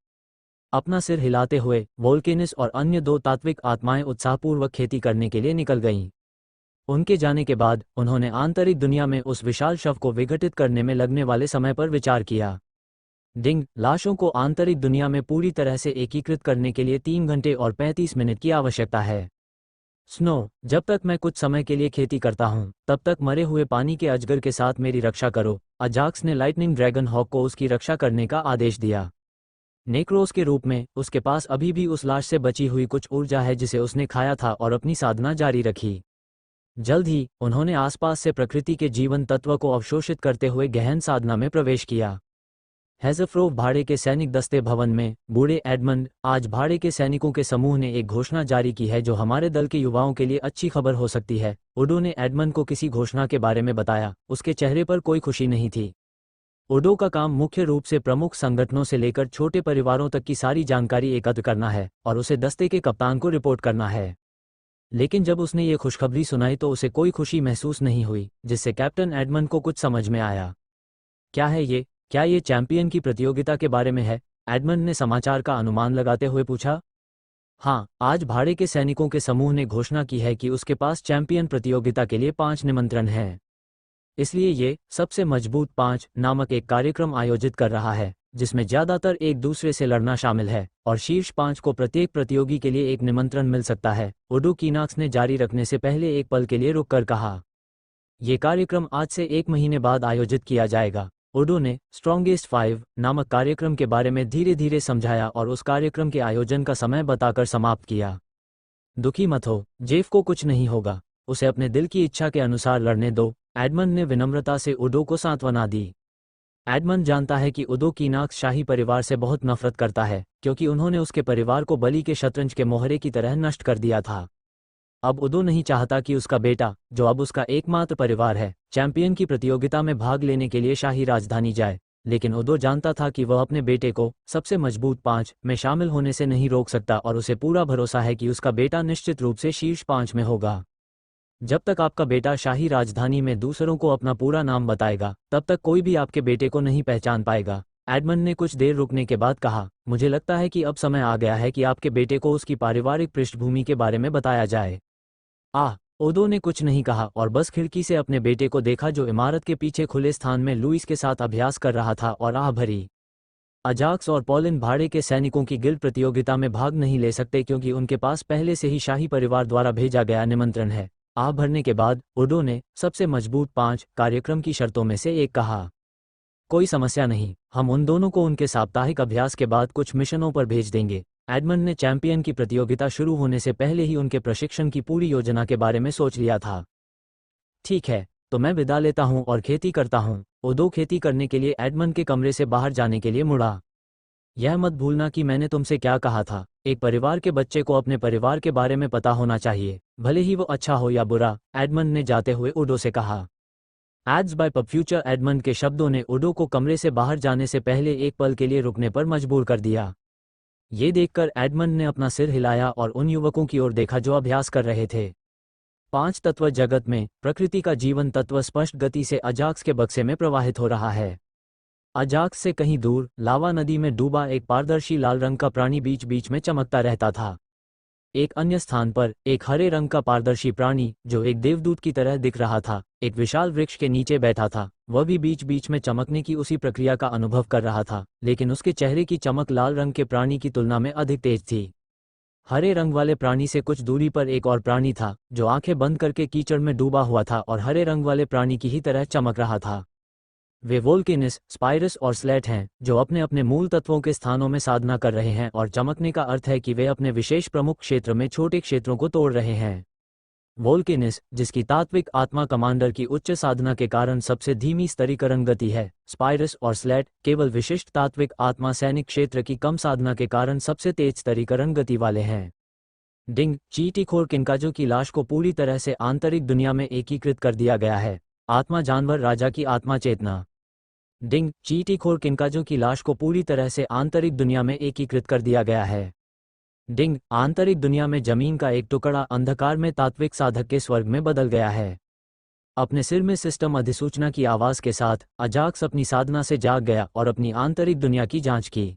अपना सिर हिलाते हुए वोल्केनिस और अन्य 2 तात्विक आत्माएं उत्साहपूर्वक खेती करने के लिए निकल गईं। उनके जाने के बाद उन्होंने आंतरिक दुनिया में उस विशाल शव को विघटित करने में लगने वाले समय पर विचार किया। डिंग, लाशों को आंतरिक दुनिया में पूरी तरह से एकीकृत करने के लिए 3 घंटे और 35 मिनट की आवश्यकता है। स्नो, जब तक मैं कुछ समय के लिए खेती करता हूं, तब तक मरे हुए पानी के अजगर के साथ मेरी रक्षा करो। अजाक्स ने लाइटनिंग ड्रैगन हॉक को उसकी रक्षा करने का आदेश दिया। नेक्रोस के रूप में उसके पास अभी भी उस लाश से बची हुई कुछ ऊर्जा है जिसे उसने खाया था और अपनी साधना जारी रखी। जल्द ही उन्होंने आसपास से प्रकृति के जीवन तत्व को अवशोषित करते हुए गहन साधना में प्रवेश किया। हेज़फ्रोव भाड़े के सैनिक दस्ते भवन में बूढ़े एडमंड, आज भाड़े के सैनिकों के समूह ने एक घोषणा जारी की है जो हमारे दल के युवाओं के लिए अच्छी खबर हो सकती है। उडो ने एडमंड को किसी घोषणा के बारे में बताया। उसके चेहरे पर कोई खुशी नहीं थी। उडो का काम मुख्य रूप से प्रमुख संगठनों से लेकर छोटे परिवारों तक की सारी जानकारी एकत्र करना है और उसे दस्ते के कप्तान को रिपोर्ट करना है। लेकिन जब उसने ये खुशखबरी सुनाई तो उसे कोई खुशी महसूस नहीं हुई, जिससे कैप्टन एडमंड को कुछ समझ में आया। क्या है ये? क्या ये चैंपियन की प्रतियोगिता के बारे में है? एडमंड ने समाचार का अनुमान लगाते हुए पूछा। हाँ, आज भाड़े के सैनिकों के समूह ने घोषणा की है कि उसके पास चैंपियन प्रतियोगिता के लिए 5 निमंत्रण हैं। इसलिए ये सबसे मजबूत 5 नामक एक कार्यक्रम आयोजित कर रहा है, जिसमें ज्यादातर एक दूसरे से लड़ना शामिल है और शीर्ष 5 को प्रत्येक प्रतियोगी के लिए एक निमंत्रण मिल सकता है। उडो कीनाक्स ने जारी रखने से पहले एक पल के लिए रुककर कहा। ये कार्यक्रम आज से 1 महीने बाद आयोजित किया जाएगा। उडो ने स्ट्रॉन्गेस्ट 5 नामक कार्यक्रम के बारे में धीरे धीरे समझाया और उस कार्यक्रम के आयोजन का समय बताकर समाप्त किया। दुखी मत हो, जेफ को कुछ नहीं होगा, उसे अपने दिल की इच्छा के अनुसार लड़ने दो। एडमंड ने विनम्रता से उडो को सांत्वना दी। एडमंड जानता है कि उडो कीनाक्स शाही परिवार से बहुत नफरत करता है, क्योंकि उन्होंने उसके परिवार को बलि के शतरंज के मोहरे की तरह नष्ट कर दिया था। अब उडो नहीं चाहता कि उसका बेटा, जो अब उसका एकमात्र परिवार है, चैंपियन की प्रतियोगिता में भाग लेने के लिए शाही राजधानी जाए। लेकिन उडो जानता था कि वह अपने बेटे को सबसे मजबूत 5 में शामिल होने से नहीं रोक सकता और उसे पूरा भरोसा है कि उसका बेटा निश्चित रूप से शीर्ष 5 में होगा। जब तक आपका बेटा शाही राजधानी में दूसरों को अपना पूरा नाम बताएगा, तब तक कोई भी आपके बेटे को नहीं पहचान पाएगा। एडमंड ने कुछ देर रुकने के बाद कहा, मुझे लगता है कि अब समय आ गया है कि आपके बेटे को उसकी पारिवारिक पृष्ठभूमि के बारे में बताया जाए। उडो ने कुछ नहीं कहा और बस खिड़की से अपने बेटे को देखा जो इमारत के पीछे खुले स्थान में लुइस के साथ अभ्यास कर रहा था और आह भरी। अजाक्स और पॉलिन भाड़े के सैनिकों की गिल्ड प्रतियोगिता में भाग नहीं ले सकते क्योंकि उनके पास पहले से ही शाही परिवार द्वारा भेजा गया निमंत्रण है। आह भरने के बाद उडो ने सबसे मजबूत 5 कार्यक्रम की शर्तों में से एक कहा। कोई समस्या नहीं, हम उन दोनों को उनके साप्ताहिक अभ्यास के बाद कुछ मिशनों पर भेज देंगे। एडमंड ने चैंपियन की प्रतियोगिता शुरू होने से पहले ही उनके प्रशिक्षण की पूरी योजना के बारे में सोच लिया था। ठीक है, तो मैं विदा लेता हूं और खेती करता हूं। उडो खेती करने के लिए एडमंड के कमरे से बाहर जाने के लिए मुड़ा। यह मत भूलना कि मैंने तुमसे क्या कहा था, एक परिवार के बच्चे को अपने परिवार के बारे में पता होना चाहिए, भले ही वो अच्छा हो या बुरा, एडमंड ने जाते हुए उडो से कहा। Ads by pub future Edmund के शब्दों ने उडो को कमरे से बाहर जाने से पहले एक पल के लिए रुकने पर मजबूर कर दिया। ये देखकर एडमंड ने अपना सिर हिलाया और उन युवकों की ओर देखा जो अभ्यास कर रहे थे। 5 तत्व जगत में प्रकृति का जीवन तत्व स्पष्ट गति से अजाक्स के बक्से में प्रवाहित हो रहा है। अजाक्स से कहीं दूर लावा नदी में डूबा एक पारदर्शी लाल रंग का प्राणी बीच बीच में चमकता रहता था। एक अन्य स्थान पर एक हरे रंग का पारदर्शी प्राणी जो एक देवदूत की तरह दिख रहा था, एक विशाल वृक्ष के नीचे बैठा था। वह भी बीच बीच में चमकने की उसी प्रक्रिया का अनुभव कर रहा था, लेकिन उसके चेहरे की चमक लाल रंग के प्राणी की तुलना में अधिक तेज थी। हरे रंग वाले प्राणी से कुछ दूरी पर एक और प्राणी था जो आंखें बंद करके कीचड़ में डूबा हुआ था और हरे रंग वाले प्राणी की ही तरह चमक रहा था। वे वोल्केनिस, स्पाइरस और स्लेट हैं जो अपने अपने मूल तत्वों के स्थानों में साधना कर रहे हैं, और चमकने का अर्थ है कि वे अपने विशेष प्रमुख क्षेत्र में छोटे क्षेत्रों को तोड़ रहे हैं। वोल्केनिस, जिसकी तात्विक आत्मा कमांडर की उच्च साधना के कारण सबसे धीमी स्तरीकरण गति है। स्पाइरस और स्लेट केवल विशिष्ट तात्विक आत्मा सैनिक क्षेत्र की कम साधना के कारण सबसे तेज स्तरीकरण गति वाले हैं। डिंग, चींटीखोर किनकाजो की लाश को पूरी तरह से आंतरिक दुनिया में एकीकृत कर दिया गया है। आत्मा जानवर राजा की आत्मा चेतना। डिंग, चींटीखोर किनकाजो की लाश को पूरी तरह से आंतरिक दुनिया में एकीकृत कर दिया गया है। डिंग, आंतरिक दुनिया में जमीन का एक टुकड़ा अंधकार में तात्विक साधक के स्वर्ग में बदल गया है। अपने सिर में सिस्टम अधिसूचना की आवाज के साथ अजाक्स अपनी साधना से जाग गया और अपनी आंतरिक दुनिया की जांच की।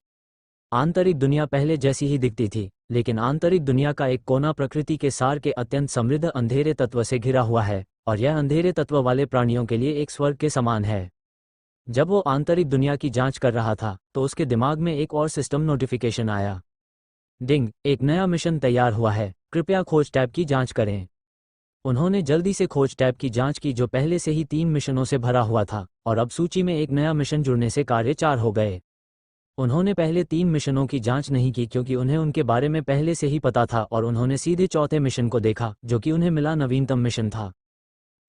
आंतरिक दुनिया पहले जैसी ही दिखती थी, लेकिन आंतरिक दुनिया का एक कोना प्रकृति के सार के अत्यंत समृद्ध अंधेरे तत्व से घिरा हुआ है, और यह अंधेरे तत्व वाले प्राणियों के लिए एक स्वर्ग के समान है। जब वो आंतरिक दुनिया की जांच कर रहा था तो उसके दिमाग में एक और सिस्टम नोटिफिकेशन आया। डिंग, एक नया मिशन तैयार हुआ है, कृपया खोज टैब की जांच करें। उन्होंने जल्दी से खोज टैब की जांच की जो पहले से ही 3 मिशनों से भरा हुआ था, और अब सूची में एक नया मिशन जुड़ने से कार्य 4 हो गए। उन्होंने पहले 3 मिशनों की जांच नहीं की क्योंकि उन्हें उनके बारे में पहले से ही पता था, और उन्होंने सीधे चौथे मिशन को देखा जो कि उन्हें मिला नवीनतम मिशन था।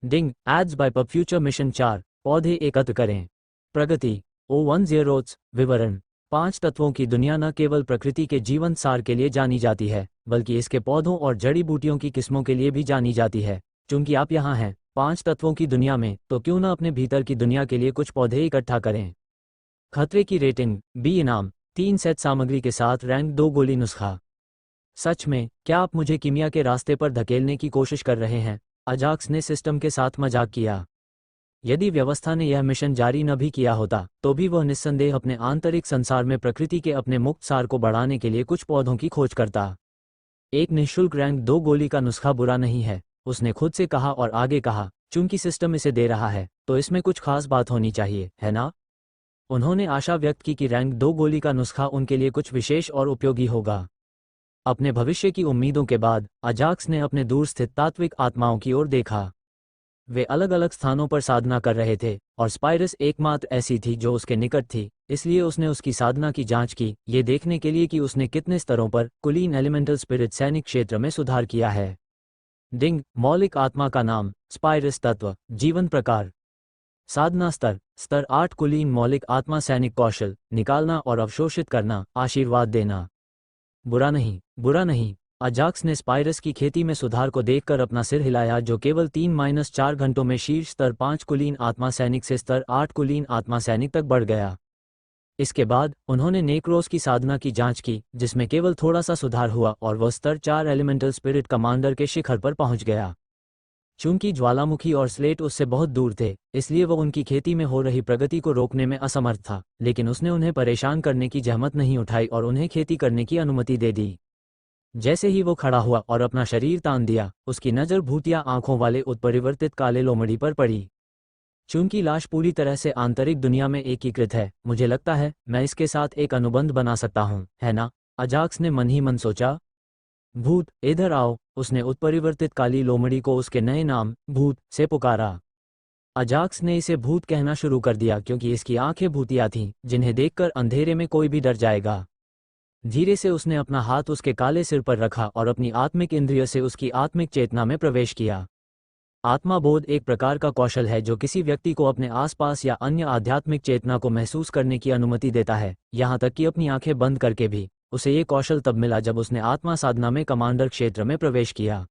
Ding, ads by pub Future mission 4, पौधे एकत्र करें। प्रगति O10 विवरण। 5 तत्वों की दुनिया न केवल प्रकृति के जीवन सार के लिए जानी जाती है, बल्कि इसके पौधों और जड़ी बूटियों की किस्मों के लिए भी जानी जाती है। चूंकि आप यहाँ हैं 5 तत्वों की दुनिया में, तो क्यों न अपने भीतर की दुनिया के लिए कुछ पौधे इकट्ठा करें। खतरे की रेटिंग B इनाम, 3 सेट सामग्री के साथ रैंक 2 गोली नुस्खा। सच में, क्या आप मुझे कीमिया के रास्ते पर धकेलने की कोशिश कर रहे हैं? अजाक्स ने सिस्टम के साथ मजाक किया। यदि व्यवस्था ने यह मिशन जारी न भी किया होता तो भी वह निस्संदेह अपने आंतरिक संसार में प्रकृति के अपने मुक्त सार को बढ़ाने के लिए कुछ पौधों की खोज करता। एक निःशुल्क रैंक 2 गोली का नुस्खा बुरा नहीं है, उसने खुद से कहा, और आगे कहा, चूंकि सिस्टम इसे दे रहा है तो इसमें कुछ खास बात होनी चाहिए, है ना? उन्होंने आशा व्यक्त की कि रैंक 2 गोली का नुस्खा उनके लिए कुछ विशेष और उपयोगी होगा। अपने भविष्य की उम्मीदों के बाद अजाक्स ने अपने दूर स्थित तात्विक आत्माओं की ओर देखा। वे अलग अलग स्थानों पर साधना कर रहे थे, और स्पाइरस एकमात्र ऐसी थी जो उसके निकट थी, इसलिए उसने उसकी साधना की जांच की, ये देखने के लिए कि उसने कितने स्तरों पर कुलीन एलिमेंटल स्पिरिट सैनिक क्षेत्र में सुधार किया है। डिंग, मौलिक आत्मा का नाम, स्पाइरस तत्व, जीवन प्रकार। साधना स्तर, स्तर 8 कुलीन मौलिक आत्मा सैनिक कौशल, निकालना और अवशोषित करना, आशीर्वाद देना। बुरा नहीं, बुरा नहीं। अजाक्स ने स्पाइरस की खेती में सुधार को देखकर अपना सिर हिलाया, जो केवल 3-4 घंटों में शीर्ष स्तर 5 कुलीन आत्मा सैनिक से स्तर 8 कुलीन आत्मा सैनिक तक बढ़ गया। इसके बाद उन्होंने नेक्रोस की साधना की जांच की, जिसमें केवल थोड़ा सा सुधार हुआ और वह स्तर 4 एलिमेंटल स्पिरिट कमांडर के शिखर पर पहुंच गया। चूंकि ज्वालामुखी और स्लेट उससे बहुत दूर थे, इसलिए वह उनकी खेती में हो रही प्रगति को रोकने में असमर्थ था, लेकिन उसने उन्हें परेशान करने की जहमत नहीं उठाई और उन्हें खेती करने की अनुमति दे दी। जैसे ही वो खड़ा हुआ और अपना शरीर तान दिया, उसकी नज़र भूतिया आंखों वाले उत्परिवर्तित काले लोमड़ी पर पड़ी। चूंकि लाश पूरी तरह से आंतरिक दुनिया में एकीकृत है, मुझे लगता है मैं इसके साथ एक अनुबंध बना सकता हूँ, है ना? अजाक्स ने मन ही मन सोचा। भूत, इधर आओ। उसने उत्परिवर्तित काली लोमड़ी को उसके नए नाम, भूत, से पुकारा। अजाक्स ने इसे भूत कहना शुरू कर दिया क्योंकि इसकी आंखें भूतिया थीं, जिन्हें देखकर अंधेरे में कोई भी डर जाएगा। धीरे से उसने अपना हाथ उसके काले सिर पर रखा और अपनी आत्मिक इंद्रिय से उसकी आत्मिक चेतना में प्रवेश किया। आत्माबोध एक प्रकार का कौशल है जो किसी व्यक्ति को अपने आसपास या अन्य आध्यात्मिक चेतना को महसूस करने की अनुमति देता है, यहाँ तक कि अपनी आंखें बंद करके भी। उसे ये कौशल तब मिला जब उसने आत्मा साधना में कमांडर क्षेत्र में प्रवेश किया।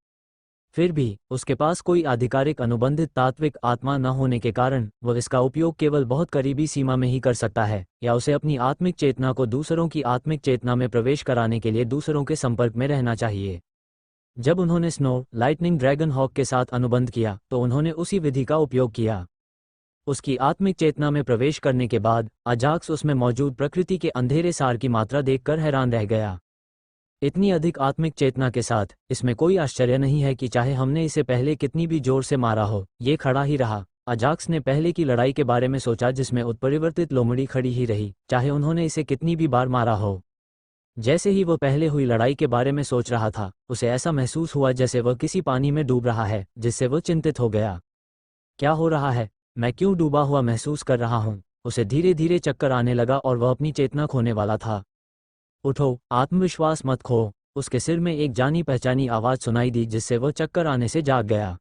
फिर भी उसके पास कोई आधिकारिक अनुबंधित तात्विक आत्मा न होने के कारण वह इसका उपयोग केवल बहुत करीबी सीमा में ही कर सकता है, या उसे अपनी आत्मिक चेतना को दूसरों की आत्मिक चेतना में प्रवेश कराने के लिए दूसरों के संपर्क में रहना चाहिए। जब उन्होंने स्नो लाइटनिंग ड्रैगन हॉक के साथ अनुबंध किया तो उन्होंने उसी विधि का उपयोग किया। उसकी आत्मिक चेतना में प्रवेश करने के बाद अजाक्स उसमें मौजूद प्रकृति के अंधेरे सार की मात्रा देखकर हैरान रह गया। इतनी अधिक आत्मिक चेतना के साथ इसमें कोई आश्चर्य नहीं है कि चाहे हमने इसे पहले कितनी भी जोर से मारा हो, ये खड़ा ही रहा। अजाक्स ने पहले की लड़ाई के बारे में सोचा जिसमें उत्परिवर्तित लोमड़ी खड़ी ही रही, चाहे उन्होंने इसे कितनी भी बार मारा हो। जैसे ही वह पहले हुई लड़ाई के बारे में सोच रहा था, उसे ऐसा महसूस हुआ जैसे वह किसी पानी में डूब रहा है, जिससे वह चिंतित हो गया। क्या हो रहा है? मैं क्यों डूबा हुआ महसूस कर रहा हूँ? उसे धीरे धीरे चक्कर आने लगा और वह अपनी चेतना खोने वाला था। उठो, आत्मविश्वास मत खो। उसके सिर में एक जानी पहचानी आवाज सुनाई दी जिससे वह चक्कर आने से जाग गया।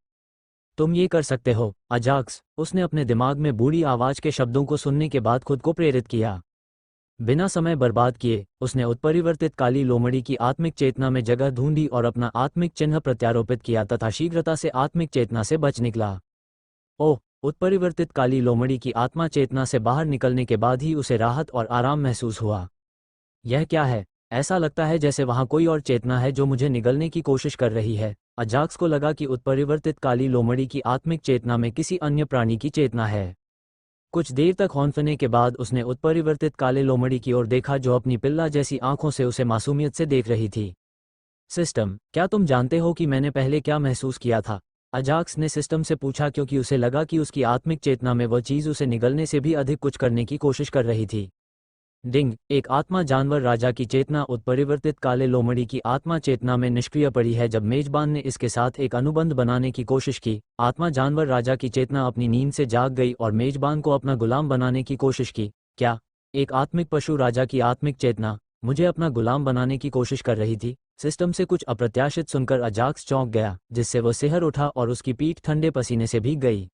तुम ये कर सकते हो, अजाक्स। उसने अपने दिमाग में बूढ़ी आवाज के शब्दों को सुनने के बाद खुद को प्रेरित किया। बिना समय बर्बाद किए उसने उत्परिवर्तित काली लोमड़ी की आत्मिक चेतना में जगह ढूंढी और अपना आत्मिक चिन्ह प्रत्यारोपित किया तथा शीघ्रता से आत्मिक चेतना से बच निकला। ओह! उत्परिवर्तित काली लोमड़ी की आत्मा चेतना से बाहर निकलने के बाद ही उसे राहत और आराम महसूस हुआ। यह क्या है? ऐसा लगता है जैसे वहां कोई और चेतना है जो मुझे निगलने की कोशिश कर रही है। अजाक्स को लगा कि उत्परिवर्तित काली लोमड़ी की आत्मिक चेतना में किसी अन्य प्राणी की चेतना है। कुछ देर तक हौंफने के बाद उसने उत्परिवर्तित काले लोमड़ी की ओर देखा जो अपनी पिल्ला जैसी आंखों से उसे मासूमियत से देख रही थी। सिस्टम, क्या तुम जानते हो कि मैंने पहले क्या महसूस किया था? अजाक्स ने सिस्टम से पूछा क्योंकि उसे लगा कि उसकी आत्मिक चेतना में वह चीज उसे निगलने से भी अधिक कुछ करने की कोशिश कर रही थी। डिंग, एक आत्मा जानवर राजा की चेतना उत्परिवर्तित काले लोमड़ी की आत्मा चेतना में निष्क्रिय पड़ी है जब मेजबान ने इसके साथ एक अनुबंध बनाने की कोशिश की। आत्मा जानवर राजा की चेतना अपनी नींद से जाग गई और मेजबान को अपना गुलाम बनाने की कोशिश की। क्या एक आत्मिक पशु राजा की आत्मिक चेतना मुझे अपना गुलाम बनाने की कोशिश कर रही थी? सिस्टम से कुछ अप्रत्याशित सुनकर अजाक्स चौंक गया, जिससे वह सिहर उठा और उसकी पीठ ठंडे पसीने से भीग गई।